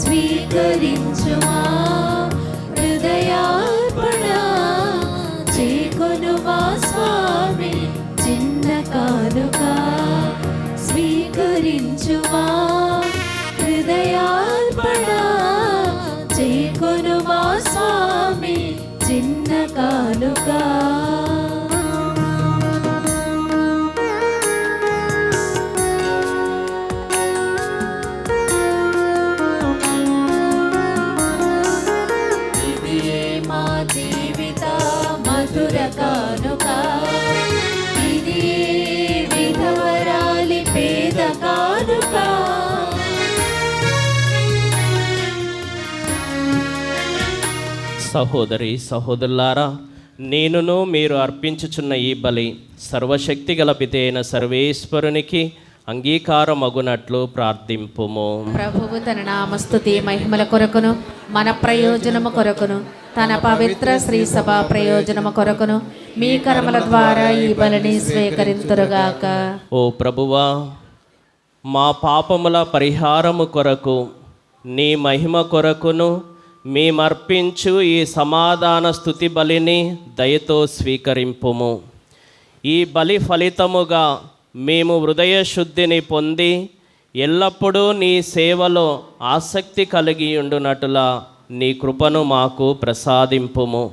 స్వీకరించుమా హృదయార్పణ, చేకొనుమా స్వామి చిన్న కానుక. స్వీకరించుమా హృదయార్పణ, చేకొనుమా స్వామి చిన్న కానుక. కానుక ఇది విధవరాలి పేద కానుక. సహోదరి సహోదరులారా, నేనును మీరు అర్పించుచున్న ఈ బలి సర్వశక్తి గల పితైన సర్వేశ్వరునికి అంగీకారమగునట్లు ప్రార్థింపుము. ప్రభువు తన నామస్తుతి మహిమల కొరకును మన ప్రయోజనము కొరకును తన పవిత్ర శ్రీ సభ ప్రయోజనము కొరకును మీ కర్మల ద్వారా ఈ బలిని స్వీకరింతురుగాక. ఓ ప్రభువా, మా పాపముల పరిహారము కొరకు నీ మహిమ కొరకును మేమర్పించు ఈ సమాధాన స్తుతి బలిని దయతో స్వీకరింపుము. ఈ బలి ఫలితముగా మేము హృదయ శుద్ధిని పొంది ఎల్లప్పుడూ నీ సేవలో ఆసక్తి కలిగి ఉండునట్లా నీ కృపను మాకు ప్రసాదింపుము.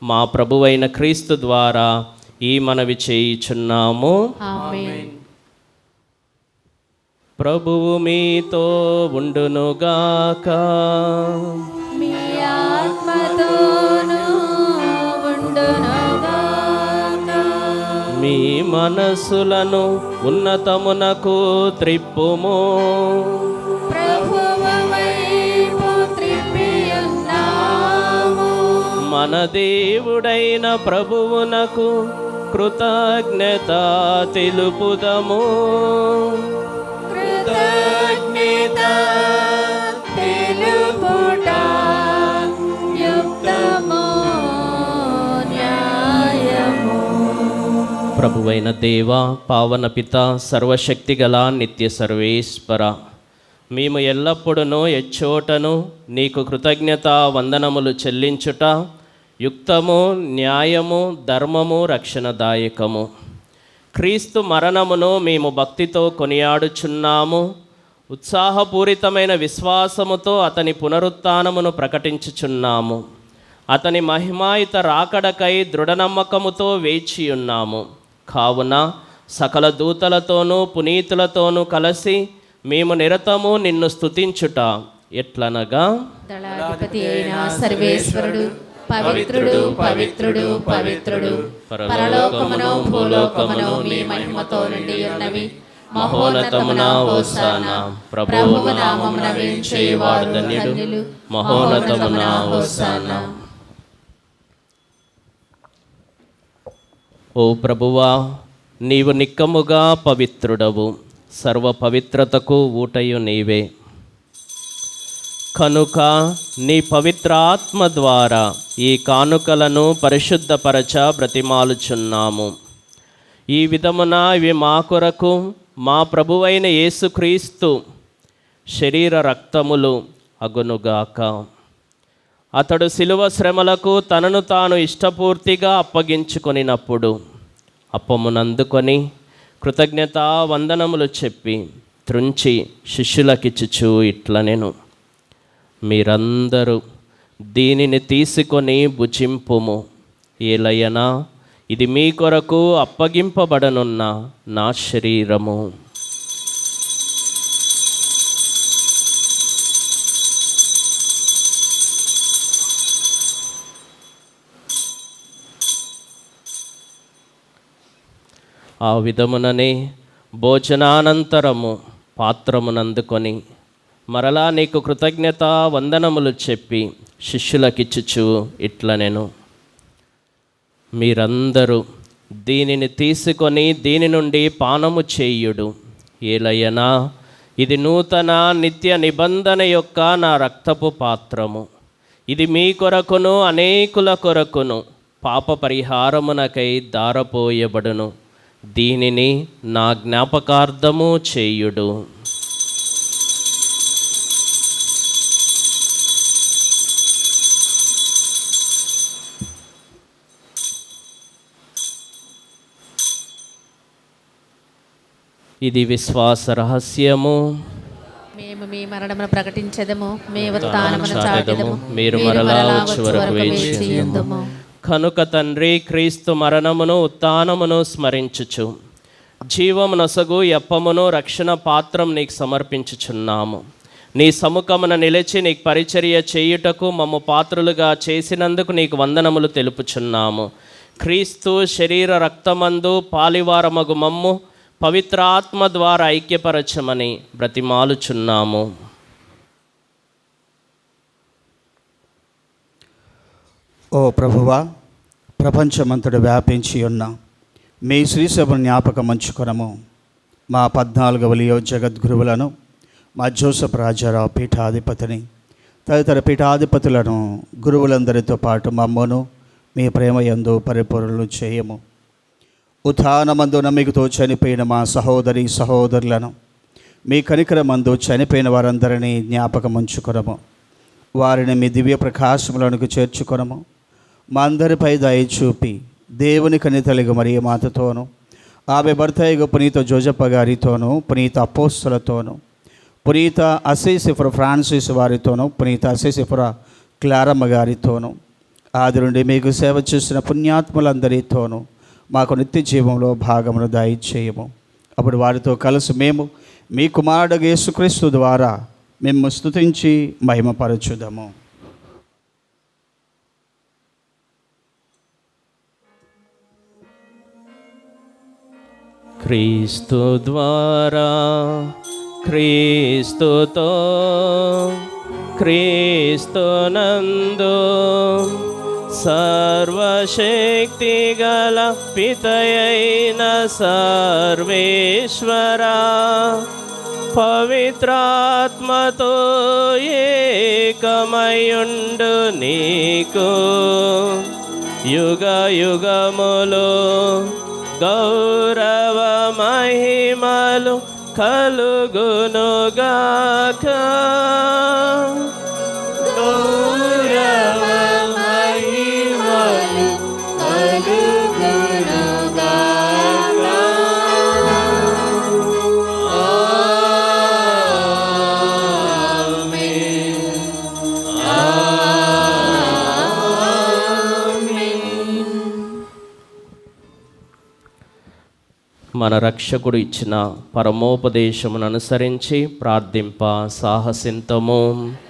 మా ప్రభువైన క్రీస్తు ద్వారా ఈ మనవి చేయుచున్నాము. ఆమేన్. ప్రభువు మీతో ఉండునుగాక. మీ ఆత్మతోనూ ఉండునుగాక. మీ మనస్సులను ఉన్నతమునకు త్రిప్పుము. ప్రభువు వైపు త్రిప్పియున్నాము. మన దేవుడైన ప్రభువునకు కృతజ్ఞత తెలుపుదము. కృతజ్ఞత తెలుపుట యుక్తము న్యాయము. ప్రభువైన దేవ, పావన పిత, సర్వశక్తిగల నిత్య సర్వేశ్వర, మేము ఎల్లప్పుడూ ఎచ్చోటను నీకు కృతజ్ఞత వందనములు చెల్లించుట యుక్తము, న్యాయము, ధర్మము, రక్షణదాయకము. క్రీస్తు మరణమును మేము భక్తితో కొనియాడుచున్నాము. ఉత్సాహపూరితమైన విశ్వాసముతో అతని పునరుత్థానమును ప్రకటించుచున్నాము. అతని మహిమాయుత రాకడకై దృఢనమ్మకముతో వేచియున్నాము. కావున సకల దూతలతోనూ పునీతులతోనూ కలిసి మేము నిరతము నిన్ను స్తుతించుట ఎట్లనగా, దళాధిపతి అయిన సర్వేశ్వరుడు పవిత్రుడు పవిత్రుడు పవిత్రుడు, పరలోకమును భూలోకమును మీ మహిమతో నిండి ఉన్నవి. మహోన్నతమున హోసానా, ప్రభువు నామమున వేంచేవాడు ధన్యుడు. మహోన్నతమున హోసానా. ఓ ప్రభువా, నీవు నిక్కముగా పవిత్రుడవు, సర్వ పవిత్రతకు ఊటయు నీవే. కనుక నీ పవిత్ర ఆత్మ ద్వారా ఈ కానుకలను పరిశుద్ధపరచ బ్రతిమాలుచున్నాము. ఈ విధమున ఇవి మా కొరకు మా ప్రభువైన యేసుక్రీస్తు శరీర రక్తములు అగునుగాక. అతడు శిలువ శ్రమలకు తనను తాను ఇష్టపూర్తిగా అప్పగించుకొనినప్పుడు అప్పమునందుకొని కృతజ్ఞతా వందనములు చెప్పి త్రుంచి శిష్యులకిచ్చుచు ఇట్లనెను, మీరందరూ దీనిని తీసుకొని భుజింపుము. ఏలయనా ఇది మీ కొరకు అప్పగింపబడనున్న నా శరీరము. ఆ విధముననే భోజనానంతరము పాత్రమునందుకొని మరలా నీకు కృతజ్ఞత వందనములు చెప్పి శిష్యులకిచ్చుచు ఇట్లనెను, మీరందరూ దీనిని తీసుకొని దీని నుండి పానము చేయుడు. ఏలయనా ఇది నూతన నిత్య నిబంధన యొక్క నా రక్తపు పాత్రము. ఇది మీ కొరకును అనేకుల కొరకును పాప పరిహారమునకై దారపోయబడును. దీనిని నా జ్ఞాపకార్థము చేయుడు. ఇది విశ్వాస రహస్యము. మేము మీ మరణమును ప్రకటించెదము, మీ ఉత్థానమును చాటెదము, మీరు మరలా వచ్చే వరకు వేచి ఉందుము. కనుక తండ్రి, క్రీస్తు మరణమును ఉత్థానమును స్మరించుచు జీవమునసగు యప్పమును రక్షణ పాత్రం నీకు సమర్పించుచున్నాము. నీ సముఖమున నిలిచి నీకు పరిచర్య చేయుటకు మమ్ము పాత్రులుగా చేసినందుకు నీకు వందనములు తెలుపుచున్నాము. క్రీస్తు శరీర రక్తమందు పాలివారమగు మమ్ము పవిత్రాత్మ ద్వారా ఐక్యపరచమని బ్రతిమాలుచున్నాము. ఓ ప్రభువా, ప్రపంచమంతడు వ్యాపించి ఉన్న మీ శ్రీసభ జ్ఞాపకం మంచుకొనము. మా 14వ లియో జగద్గురువులను, మా జోసఫ్ రాజారావు పీఠాధిపతిని, తదితర పీఠాధిపతులను, గురువులందరితో పాటు మమ్మను మీ ప్రేమ యందు పరిపూర్ణులు చేయము. ఉత్థానమందున మీకుతో చనిపోయిన మా సహోదరి సహోదరులను, మీ కనికరమందు చనిపోయిన వారందరినీ జ్ఞాపకం ఉంచుకొనము. వారిని మీ దివ్య ప్రకాశములకు చేర్చుకొనము. మా అందరిపై దయ చూపి దేవుని కనితలిగ మరియ మాతతోనూ, ఆమె భర్త అయిన పునీత జోజప్ప గారితోనూ, పునీత అపోస్తలతోనూ, పునీత అసీసిఫర్ ఫ్రాన్సిస్ వారితోనూ, పునీత అసీసిఫర్ క్లారమ్మ గారితోనూ, ఆది నుండి మీకు సేవ చేసిన పుణ్యాత్ములందరితోనూ మాకు నిత్య జీవంలో భాగమును దయచేయము. అప్పుడు వారితో కలిసి మేము మీ కుమారుడు యేసుక్రీస్తు ద్వారా మేము స్తుతించి మహిమపరచుదాము. క్రీస్తు ద్వారా, క్రీస్తుతో, క్రీస్తునందు సర్వశక్తి గల పితయైన సర్వేశ్వరా, పవిత్రాత్మతో ఏకమయుండు నీకు యుగ యుగములు గౌరవ మహిమలు కలుగునుగాక. గౌరవ మహిమలు కలుగునుగాక. మన రక్షకుడు ఇచ్చిన పరమోపదేశమును అనుసరించి ప్రార్థింప సాహసింతము.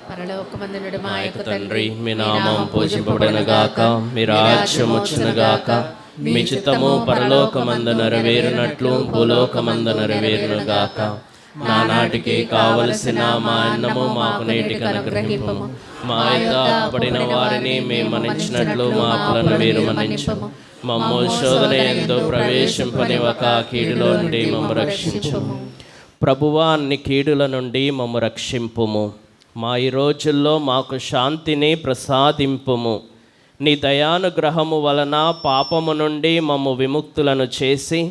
పరలోకమందునుడు మా యొక్క తండ్రి, మీ నామం పూజింపబడునుగాక, మీ రాజ్యం వచ్చునుగాక, మీ చిత్తము పరలోకమందు నెరవేరునట్లు భూలోకమందు నెరవేరునుగాక. నానాటికి కావలసిన మా అన్నము మాకు నేటికి అనుగ్రహింపము. మా యొక్క అప్పడిన వారిని మేము మన్నించినట్లు మా అప్పులను మీరు మన్నించము. మమ్ము శోధన యందు ప్రవేశింపనివ్వక కీడులో నుండి మమ్ము రక్షించుము. ప్రభువా, అన్ని కీడుల నుండి మమ్ము రక్షింపుము. మా ఈ రోజుల్లో మాకు శాంతిని ప్రసాదింపుము. నీ దయానుగ్రహము వలన పాపము నుండి మమ్ము విముక్తులను చేసి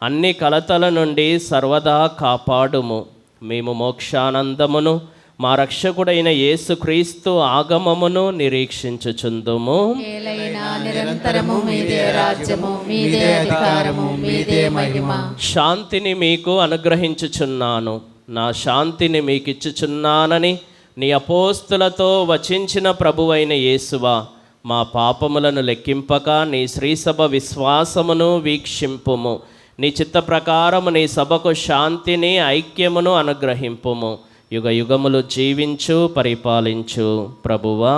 అన్ని కలతల నుండి సర్వదా కాపాడుము. మేము మోక్షానందమును మా రక్షకుడైన యేసుక్రీస్తు ఆగమమును నిరీక్షించుచుందుము. నిరంతరము మీదే రాజ్యము, మీదే అధికారము, మీదే మహిమ. శాంతిని మీకు అనుగ్రహించుచున్నాను, నా శాంతిని మీకిచ్చుచున్నానని నీ అపోస్తులతో వచించిన ప్రభువైన యేసువా, మా పాపములను లెక్కింపక నీ శ్రీసభ విశ్వాసమును వీక్షింపుము. నీ చిత్త ప్రకారము నీ సభకు శాంతిని ఐక్యమును అనుగ్రహింపుము. యుగ యుగములు జీవించు పరిపాలించు ప్రభువా.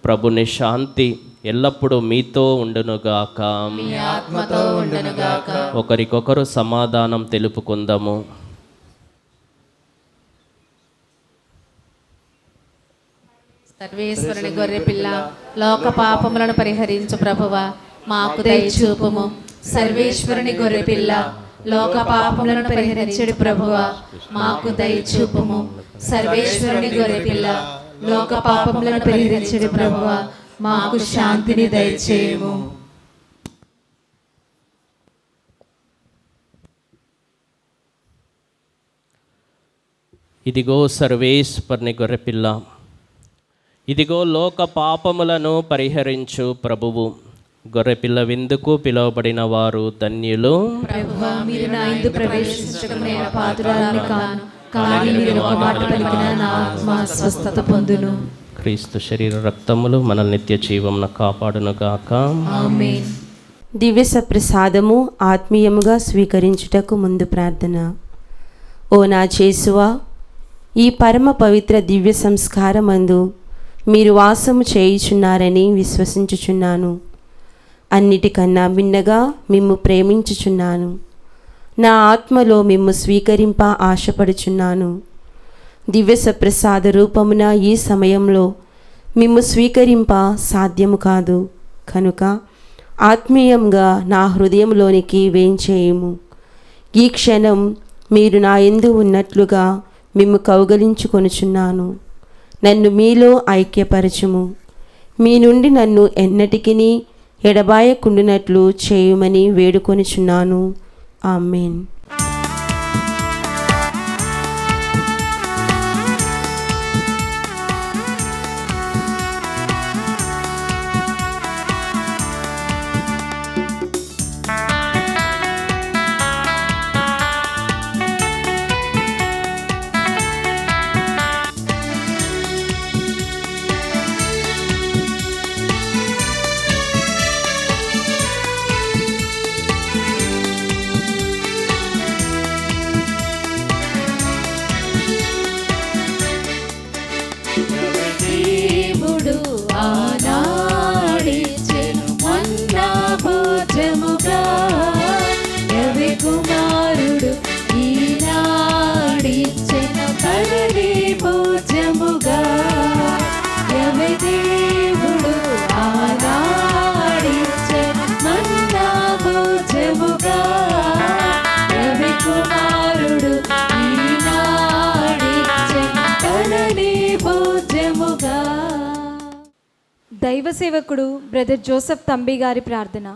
ప్రభుని శాంతి ఎల్లప్పుడూ మీతో ఉండునుగాక, మీ ఆత్మతో ఉండునుగాక. ఒకరికొకరు సమాధానం తెలుపుకుందాము. సర్వేశ్వరుని గొర్రె పిల్ల, లోక పాపములను పరిహరించు ప్రభువా, మాకు దయ చూపుము. సర్వేశ్వరుని గొర్రె పిల్ల, లోక పాపములను పరిహరించడు ప్రభువా, మాకు దయ చూపుము. సర్వేశ్వరుని గొర్రె పిల్ల, లోక పాపములను పరిహరించడు ప్రభువా, మాకు శాంతిని దయచేయము. ఇదిగో సర్వేశ్వరుని గొర్రెపిల్ల, ఇదిగో లోక పాపములను పరిహరించు ప్రభువు. గొర్రెపిల్ల విందుకు పిలువబడిన వారు ధన్యులు. ప్రభువా, మీరు నా యందు ప్రవేశించడం నేను పాత్రురాలిని కాను, కానీ మీరు ఒక మాట పలికిన నా ఆత్మ స్వస్థత పొందును. క్రీస్తు శరీర రక్తములు మనల్ని నిత్య జీవమున కాపాడునుగాక. ఆమేన్. దివ్య సప్రసాదము ఆత్మీయముగా స్వీకరించుటకు ముందు ప్రార్థన. ఓ నా యేసువా, ఈ పరమ పవిత్ర దివ్య సంస్కారమందు మీరు వాసము చేయుచున్నారని విశ్వసించుచున్నాను. అన్నిటికన్నా భిన్నగా మిమ్ము ప్రేమించుచున్నాను. నా ఆత్మలో మిమ్ము స్వీకరింప ఆశపడుచున్నాను. దివ్య సప్రసాద రూపమున ఈ సమయంలో మిమ్ము స్వీకరింప సాధ్యము కాదు కనుక ఆత్మీయంగా నా హృదయంలోనికి వేంచేయుము. ఈ క్షణం మీరు నా యందు ఉన్నట్లుగా మిమ్ము కౌగలించుకొనుచున్నాను. నన్ను మీలో ఐక్యపరచుము. మీ నుండి నన్ను ఎన్నటికిని ఎడబాయకుండునట్లు చేయుమని వేడుకొనుచున్నాను. ఆమేన్. దేవుడు ఆనాడిచ్చెను మన్నా భోజముగా, రవి కుమారుడు ఈనాడిచ్చెను కడలి భోజముగా. రవి దేవుడు ఆనాడిచ్చెను మన్నా భోజముగా, రవి కుమారుడు ఈనాడిచ్చెను కడలి భోజముగా. దైవ సేవకుడు బ్రదర్ జోసెఫ్ తంబి గారి ప్రార్థన.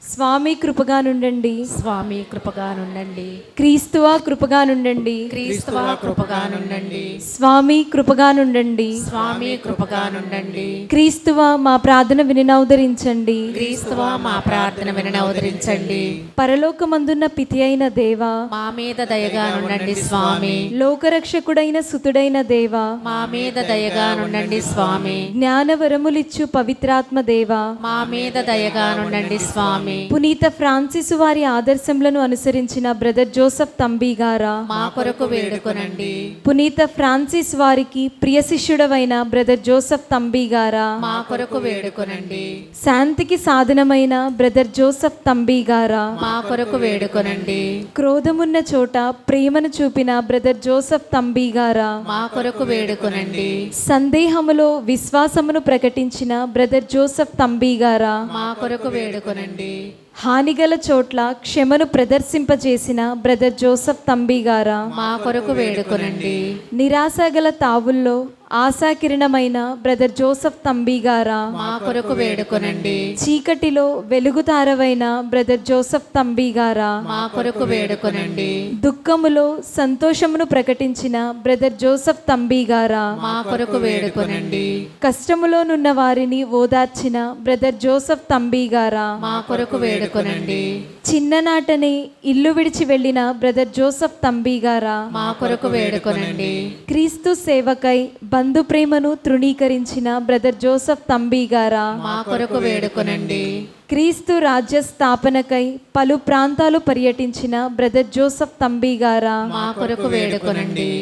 స్వామి కృపగా నుండండి, స్వామి కృపగా నుండండి, క్రీస్తువా కృపగా నుండండి, క్రీస్తువా కృపగా నుండండి, స్వామి కృపగా నుండండి, స్వామి కృపగా నుండండి, క్రీస్తువా మా ప్రార్థన విననౌదరించండి, క్రీస్తువా మా ప్రార్థన విననౌదరించండి. పరలోకమందున్న పితి అయిన దేవా, మా మీద దయగా నుండండి స్వామి, లోకరక్షకుడైన సుతుడైన దేవా, మా మీద దయగా నుండండి స్వామి, జ్ఞానవరములిచ్చు పవిత్రాత్మ దేవా, మా మీద దయగా నుండండి స్వామి, పునీత ఫ్రాన్సిస్ వారి ఆదర్శములను అనుసరించిన బ్రదర్ జోసెఫ్ తంబి గారా, మా కొరకు వేడుకొనండి. పునీత ఫ్రాన్సిస్ వారికి ప్రియ శిష్యుడవైన బ్రదర్ జోసెఫ్ తంబి గారా, మా కొరకు వేడుకొనండి. శాంతికి సాధనమైన బ్రదర్ జోసెఫ్ తంబి గారా, మా కొరకు వేడుకొనండి. క్రోధమున్న చోట ప్రేమను చూపిన బ్రదర్ జోసెఫ్ తంబి గారా, మా కొరకు వేడుకొనండి. సందేహములో విశ్వాసమును ప్రకటించిన బ్రదర్ జోసెఫ్ తంబి గారా, మా కొరకు వేడుకొనండి. హానిగల చోట్ల క్షమను ప్రదర్శింపజేసిన బ్రదర్ జోసెఫ్ తంబి గారా, మా కొరకు వేడుకొనండి. నిరాశగల తావుల్లో ఆశాకిరణమైన బ్రదర్ జోసెఫ్ తంబి గారా, మా కొరకు వేడుకొనండి. చీకటిలో వెలుగుతారవైన బ్రదర్ జోసెఫ్ తంబి గారా, మా కొరకు వేడుకొనండి. దుఃఖములో సంతోషమును ప్రకటించిన బ్రదర్ జోసెఫ్ తంబి గారా, మా కొరకు వేడుకొనండి. కష్టములోనున్న వారిని ఓదార్చిన బ్రదర్ జోసెఫ్ తంబి గారా, మా కొరకు వేడుకొనండి. చిన్ననాటనే ఇల్లు విడిచి వెళ్ళిన బ్రదర్ జోసెఫ్ తంబి గారా, మా కొరకు వేడుకొనండి. క్రీస్తు సేవకై బంధు ప్రేమను తృణీకరించిన బ్రదర్ జోసెఫ్ తంబి గారా, మా కొరకు వేడుకొనండి. క్రీస్తు రాజ్య స్థాపనకై పలు ప్రాంతాలు పర్యటించిన బ్రదర్ జోసెఫ్ తంబి గారా, మా కొరకు వేడుకొనండి.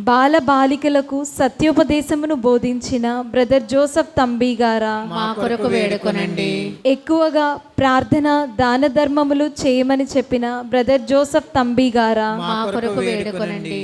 బాల బాలికలకు సత్యోపదేశమును బోధించిన బ్రదర్ జోసెఫ్ తంబి గారా, మా కొరకు వేడుకొనండి. ఎక్కువగా ప్రార్థన దాన ధర్మములు చేయమని చెప్పిన బ్రదర్ జోసెఫ్ తంబి గారా, మా కొరకు వేడుకొనండి.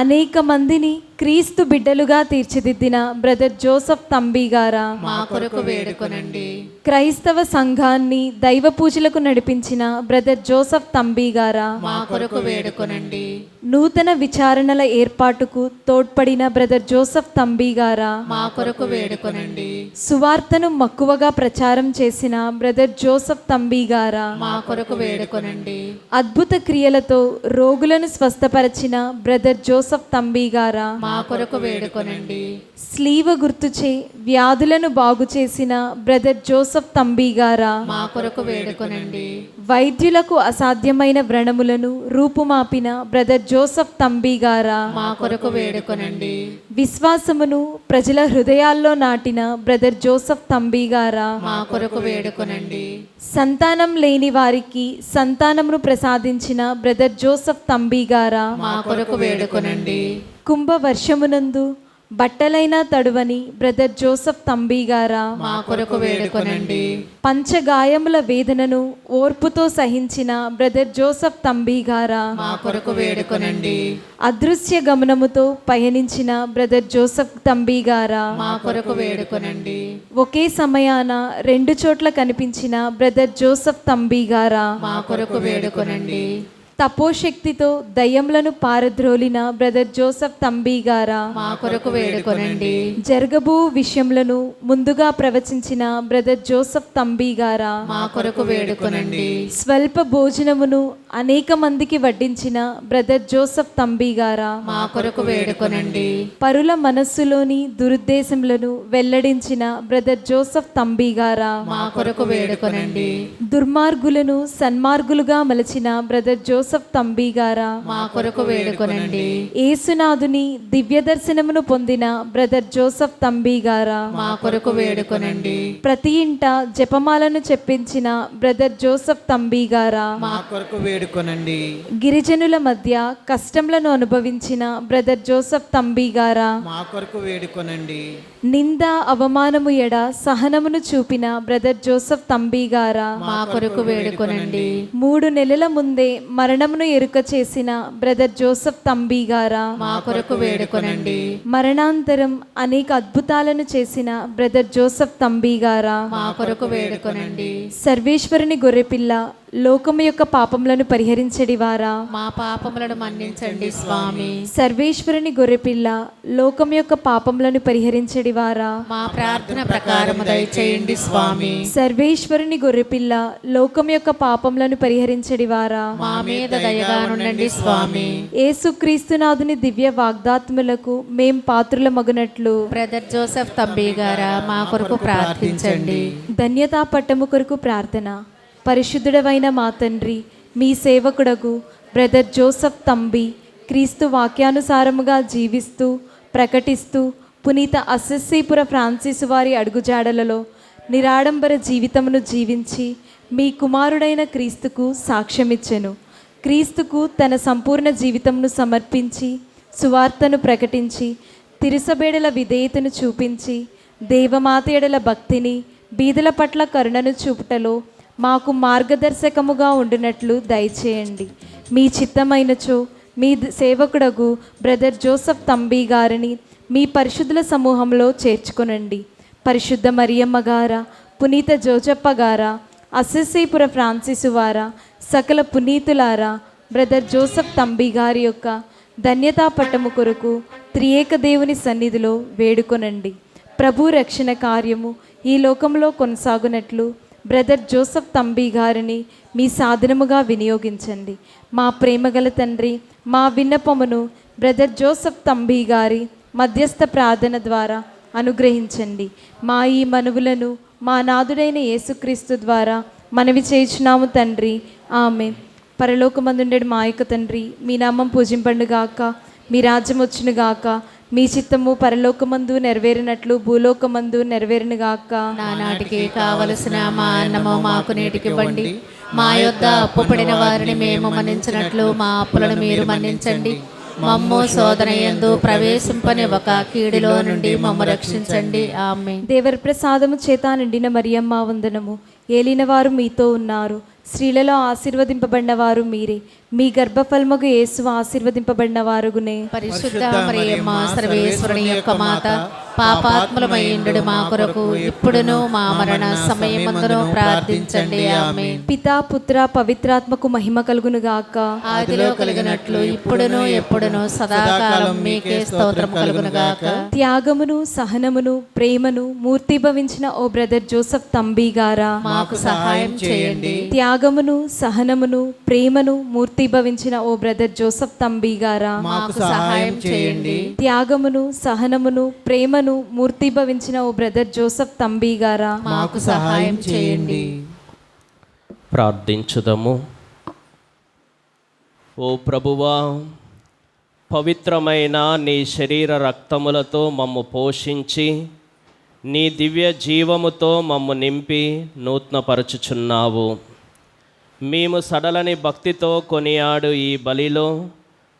అనేక మందిని క్రీస్తు బిడ్డలుగా తీర్చిదిద్దిన బ్రదర్ జోసెఫ్ తంబి గారా, మా కొరకు వేడుకొనండి. క్రైస్తవ సంఘాన్ని దైవ పూజలకు నడిపించిన బ్రదర్ జోసెఫ్ తంబి గారా, మా కొరకు వేడుకొనండి. నూతన విచారణల ఏర్పాటుకు తోడ్పడిన బ్రదర్ జోసెఫ్ తంబి గారా, మా కొరకు వేడుకొనండి. సువార్తను మక్కువగా ప్రచారం చేసిన బ్రదర్ జోసెఫ్ తంబి గారా, మా కొరకు వేడుకొనండి. అద్భుత క్రియలతో రోగులను స్వస్థపరిచిన బ్రదర్ జోసెఫ్ తంబి గారా, మా కొరకు వేడుకొనండి. స్లీవ గుర్తుచే వ్యాధులను బాగు చేసిన బ్రదర్ జోసెఫ్ తంబి గారా, మా కొరకు వేడుకొనండి. వైద్యులకు అసాధ్యమైన వ్రణములను రూపుమాపిన బ్రదర్ జోసెఫ్ తంబి గారా, మా కొరకు వేడుకొనండి. విశ్వాసమును ప్రజల హృదయాల్లో నాటిన బ్రదర్ జోసెఫ్ తంబి గారా, మా కొరకు వేడుకొనండి. సంతానం లేని వారికి సంతానమును ప్రసాదించిన బ్రదర్ జోసెఫ్ తంబి గారా, మా కొరకు వేడుకొనండి. కుంభ వర్షమునందు బట్టలైనా తడువని బ్రదర్ జోసెఫ్ తంబి గారా, మా కొరకు వేడుకొనండి. పంచగాయముల వేదనను ఓర్పుతో సహించిన బ్రదర్ జోసెఫ్ తంబి గారా, మా కొరకు వేడుకొనండి. అదృశ్య గమనముతో పయనించిన బ్రదర్ జోసెఫ్ తంబి గారా, మా కొరకు వేడుకొనండి. ఒకే సమయాన రెండు చోట్ల కనిపించిన బ్రదర్ జోసెఫ్ తంబి గారా, మా కొరకు వేడుకొనండి. తపోశక్తితో దయ్యములను పారద్రోలిన బ్రదర్ జోసఫ్ తంబి గారా, మా కొరకు వేడుకొనండి. జరగబో విషయములను ముందుగా ప్రవచించిన బ్రదర్ జోసఫ్ తంబి గారా, మా కొరకు వేడుకొనండి. స్వల్ప భోజనమును అనేక మందికి వడ్డించిన బ్రదర్ జోసఫ్ తంబి గారా, మా కొరకు వేడుకొనండి. పరుల మనస్సులోని దురుద్దేశములను వెల్లడించిన బ్రదర్ జోసఫ్ తంబి గారా, మా కొరకు వేడుకొనండి. దుర్మార్గులను సన్మార్గులుగా మలచిన బ్రదర్ జోసఫ్ తంబి గారా, మా కొరకు వేడుకొనండి. యేసునాథుని దివ్య దర్శనమును పొందిన బ్రదర్ జోసఫ్ తంబి గారా, మా కొరకు వేడుకొనండి. ప్రతి ఇంట జపమాలను చెప్పించిన బ్రదర్ జోసఫ్ తంబి గారా, మా కొరకు వేడుకొనండి. గిరిజనుల మధ్య కష్టములను అనుభవించిన బ్రదర్ జోసఫ్ తంబి గారా, మా కొరకు వేడుకొనండి. నింద అవమానము ఎడ సహనమును చూపిన బ్రదర్ జోసఫ్ తంబి గారా, మా కొరకు వేడుకొనండి. 3 నెలల ముందే మరణమును ఎరుక చేసిన బ్రదర్ జోసఫ్ తంబి గారా, మా కొరకు వేడుకొనండి. మరణాంతరం అనేక అద్భుతాలను చేసిన బ్రదర్ జోసఫ్ తంబి గారా, మా కొరకు వేడుకొనండి. సర్వేశ్వరుని గొర్రెపిల్ల లోకము యొక్క పాపములను పరిహరించడివారా, మా పాపములను మన్నించండి స్వామి. సర్వేశ్వరుని గొర్రెపిల్ల లోకము యొక్క పాపములను పరిహరించడివారా, మా ప్రార్థన ప్రకారము దయచేయండి స్వామి. సర్వేశ్వరుని గొర్రెపిల్ల లోకము యొక్క పాపములను పరిహరించడివారా, మా మీద దయగా నుండండి స్వామి. యేసుక్రీస్తునాథుని దివ్య వాగ్దాత్ములకు మేం పాత్రుల మగునట్లు బ్రదర్ జోసెఫ్ తంబి గారా, మా కొరకు ప్రార్థించండి. ధన్యతా పట్టము కొరకు ప్రార్థన. పరిశుద్ధుడవైన మా తండ్రి, మీ సేవకుడకు బ్రదర్ జోసఫ్ తంబి క్రీస్తు వాక్యానుసారముగా జీవిస్తూ ప్రకటిస్తూ పునీత అస్సీపుర ఫ్రాన్సిస్ వారి అడుగుజాడలలో నిరాడంబర జీవితమును జీవించి మీ కుమారుడైన క్రీస్తుకు సాక్ష్యమిచ్చెను. క్రీస్తుకు తన సంపూర్ణ జీవితమును సమర్పించి సువార్తను ప్రకటించి తిరుసబేడల విధేయతను చూపించి దేవమాత ఎడల భక్తిని బీదల పట్ల కరుణను చూపుటలో మాకు మార్గదర్శకముగా ఉండినట్లు దయచేయండి. మీ చిత్తమైనచో మీ సేవకుడగు బ్రదర్ జోసఫ్ తంబి గారిని మీ పరిశుద్ధుల సమూహంలో చేర్చుకొనండి. పరిశుద్ధ మరియమ్మ గారా, పునీత జోజప్ప గారా, అస్సీపుర ఫ్రాన్సిసు వారా, సకల పునీతులారా, బ్రదర్ జోసఫ్ తంబి గారి యొక్క ధన్యతా పట్టము కొరకు త్రియేక దేవుని సన్నిధిలో వేడుకొనండి. ప్రభు రక్షణ కార్యము ఈ లోకంలో కొనసాగునట్లు బ్రదర్ జోసఫ్ తంబి గారిని మీ సాధనముగా వినియోగించండి. మా ప్రేమగల తండ్రి, మా విన్నపమును బ్రదర్ జోసఫ్ తంబి గారి మధ్యస్థ ప్రార్థన ద్వారా అనుగ్రహించండి. మా ఈ మనవులను మా నాథుడైన యేసుక్రీస్తు ద్వారా మనవి చేయుచున్నాము తండ్రి, ఆమేన్. పరలోకమందుండెడు మా యొక్క తండ్రి, మీ నామం పూజింపండుగాక, మీ రాజ్యం వచ్చునుగాక, మీ చిత్తము పరలోకమందు నెరవేరినట్లు భూలోకమందు నెరవేరునుగాక. నానాటికి కావలసిన మా అన్నము మాకు నేటికివ్వండి. మా యొద్ద అప్పుపడిన వారిని మేము మన్నించినట్లు మా అప్పులను మీరు మన్నించండి. మమ్ము శోధన యందు ప్రవేశింపనివ్వక కీడులో నుండి మమ్ము రక్షించండి. ఆమేన్. దేవర ప్రసాదము చేత నిండిన మరియమ్మ వందనము. ఏలిన వారు మీతో ఉన్నారు, స్త్రీలలో ఆశీర్వదింపబడిన వారు మీరే. మీ గర్భఫలముగు యేసు ఆశీర్వదింపబడిన వారుగునే. పరిశుద్ధ మరియమ్మ సర్వేశ్వరుని యొక్క మాత, పాపాత్ములమైండు మా కొరకు ఇప్పుడును మా మరణ సమయమందును ప్రార్థించండి. ఆమేన్. పితా పుత్ర పవిత్రాత్మకు మహిమ కలుగును గాక. ఆదిలో కలిగినట్లు ఇప్పుడును ఎప్పుడును సదాకాలం మీకే స్తోత్రం కలుగును గాక. త్యాగమును సహనమును ప్రేమను మూర్తిభవించిన ఓ బ్రదర్ జోసఫ్ తంబి గారా, మాకు సహాయం చేయండి. త్యాగమును సహనమును ప్రేమను మూర్తిభవించిన ఓ బ్రదర్ జోసఫ్ తంబి గారా, మాకు సహాయం చేయండి. త్యాగమును సహనమును ప్రేమను మూర్తిభవించిన ఓ బ్రదర్ జోసఫ్ తంబి గారా, మాకు సహాయం చేయండి. ప్రార్థించుదము. ఓ ప్రభువా, పవిత్రమైన నీ శరీర రక్తములతో మమ్ము పోషించి నీ దివ్య జీవముతో మమ్ము నింపి నూతనపరచుచున్నావు. మేము సడలని భక్తితో కొనియాడు ఈ బలిలో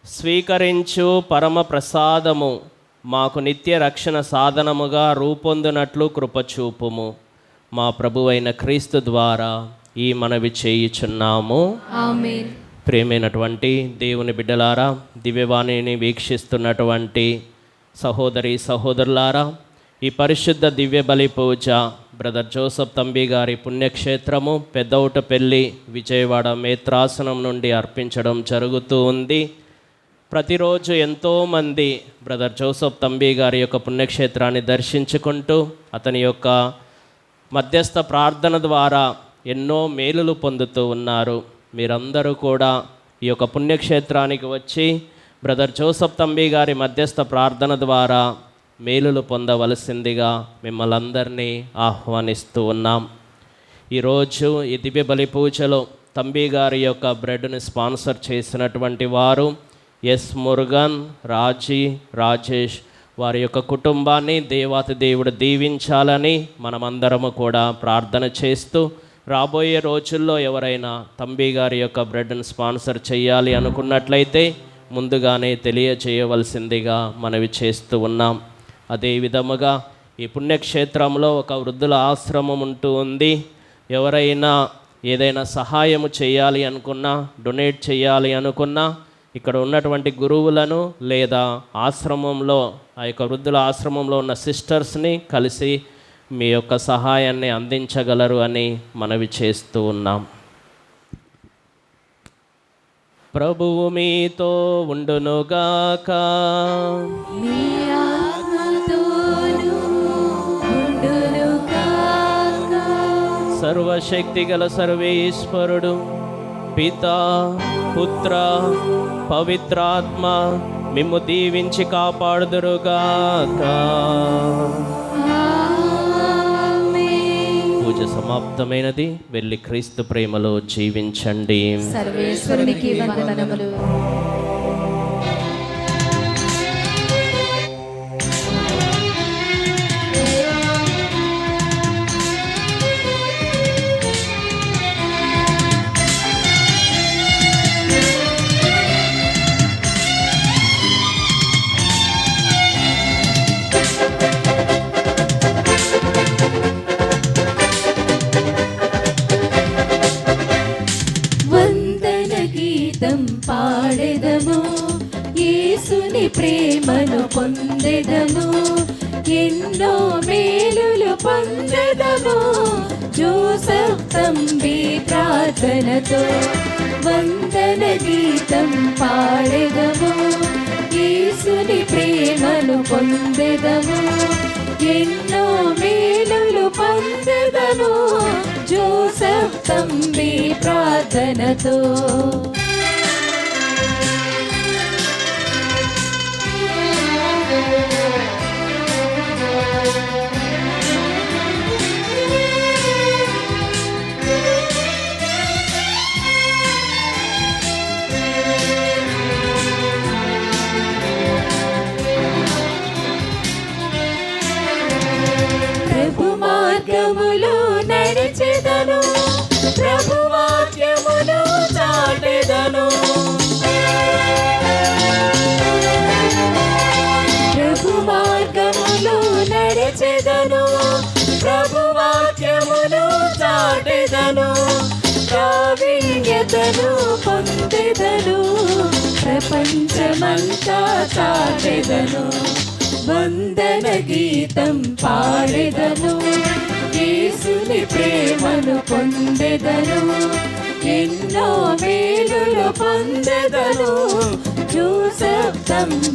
స్వీకరించు పరమ ప్రసాదము మాకు నిత్య రక్షణ సాధనముగా రూపొందినట్లు కృపచూపుము. మా ప్రభువైన క్రీస్తు ద్వారా ఈ మనవి చేయుచున్నాము. ఆమేన్. ప్రేమైనటువంటి దేవుని బిడ్డలారా, దివ్యవాణిని వీక్షిస్తున్నటువంటి సహోదరి సహోదరులారా, ఈ పరిశుద్ధ దివ్య బలి పూజ బ్రదర్ జోసఫ్ తంబి గారి పుణ్యక్షేత్రము పెద్దౌటపల్లి విజయవాడ మేత్రాసనం నుండి అర్పించడం జరుగుతూ ఉంది. ప్రతిరోజు ఎంతోమంది బ్రదర్ జోసఫ్ తంబి గారి యొక్క పుణ్యక్షేత్రాన్ని దర్శించుకుంటూ అతని యొక్క మధ్యస్థ ప్రార్థన ద్వారా ఎన్నో మేలులు పొందుతూ ఉన్నారు. మీరందరూ కూడా ఈ యొక్క పుణ్యక్షేత్రానికి వచ్చి బ్రదర్ జోసఫ్ తంబి గారి మధ్యస్థ ప్రార్థన ద్వారా మేలులు పొందవలసిందిగా మిమ్మల్ని అందరినీ ఆహ్వానిస్తూ ఉన్నాం. ఈరోజు ఈ దివ్య బలి పూజలో తంబి గారి యొక్క బ్రెడ్ని స్పాన్సర్ చేసినటువంటి వారు ఎస్ మురుగన్, రాజీ, రాజేష్, వారి యొక్క కుటుంబాన్ని దేవాతి దేవుడు దీవించాలని మనమందరము కూడా ప్రార్థన చేస్తూ, రాబోయే రోజుల్లో ఎవరైనా తంబి గారి యొక్క బ్రెడ్ని స్పాన్సర్ చేయాలి అనుకున్నట్లయితే ముందుగానే తెలియచేయవలసిందిగా మనవి చేస్తూ ఉన్నాం. అదే విధముగా ఈ పుణ్యక్షేత్రంలో ఒక వృద్ధుల ఆశ్రమం ఉంటూ ఉంది. ఎవరైనా ఏదైనా సహాయము చేయాలి అనుకున్నా, డొనేట్ చేయాలి అనుకున్నా ఇక్కడ ఉన్నటువంటి గురువులను లేదా ఆశ్రమంలో ఆ యొక్క వృద్ధుల ఆశ్రమంలో ఉన్న సిస్టర్స్ని కలిసి మీ యొక్క సహాయాన్ని అందించగలరు అని మనవి చేస్తూ ఉన్నాం. ప్రభువు మీతో ఉండునుగాక. సర్వశక్తిగల సర్వేశ్వరుడు పితా, పుత్ర, పవిత్రాత్మ మిమ్ము దీవించి కాపాడుదురుగాక. పూజ సమాప్తమైనది. వెళ్ళి క్రీస్తు ప్రేమలో జీవించండి. సర్వేశ్వరునికి వందనములు. పాడెదము, యేసుని ప్రేమను పొందెదము, ఎన్నో మేలులు పొందెదము. జోసఫ్ తంబి ప్రార్థనతో వందన గీతం పాడెదము, యేసుని ప్రేమను పొందెదము, ఎన్నో మేలులు పొందెదము. జోసఫ్ తంబి ప్రార్థనతో. ప్రభు మార్గములో నడిచెదను, ప్రభు వాక్యమును చాటెదను, ప్రభు మార్గములో నడిచెదను, ప్రభు వాక్యమును చాటెదను, ప్రావీణ్యతను పొందెదను, ప్రపంచమంతా చాటెదను, వందన గీతం పాడెదను, యేసుని ప్రేమను పొందెదను, ఎన్నో మేలులు పొందెదను. జోసఫ్ తంబి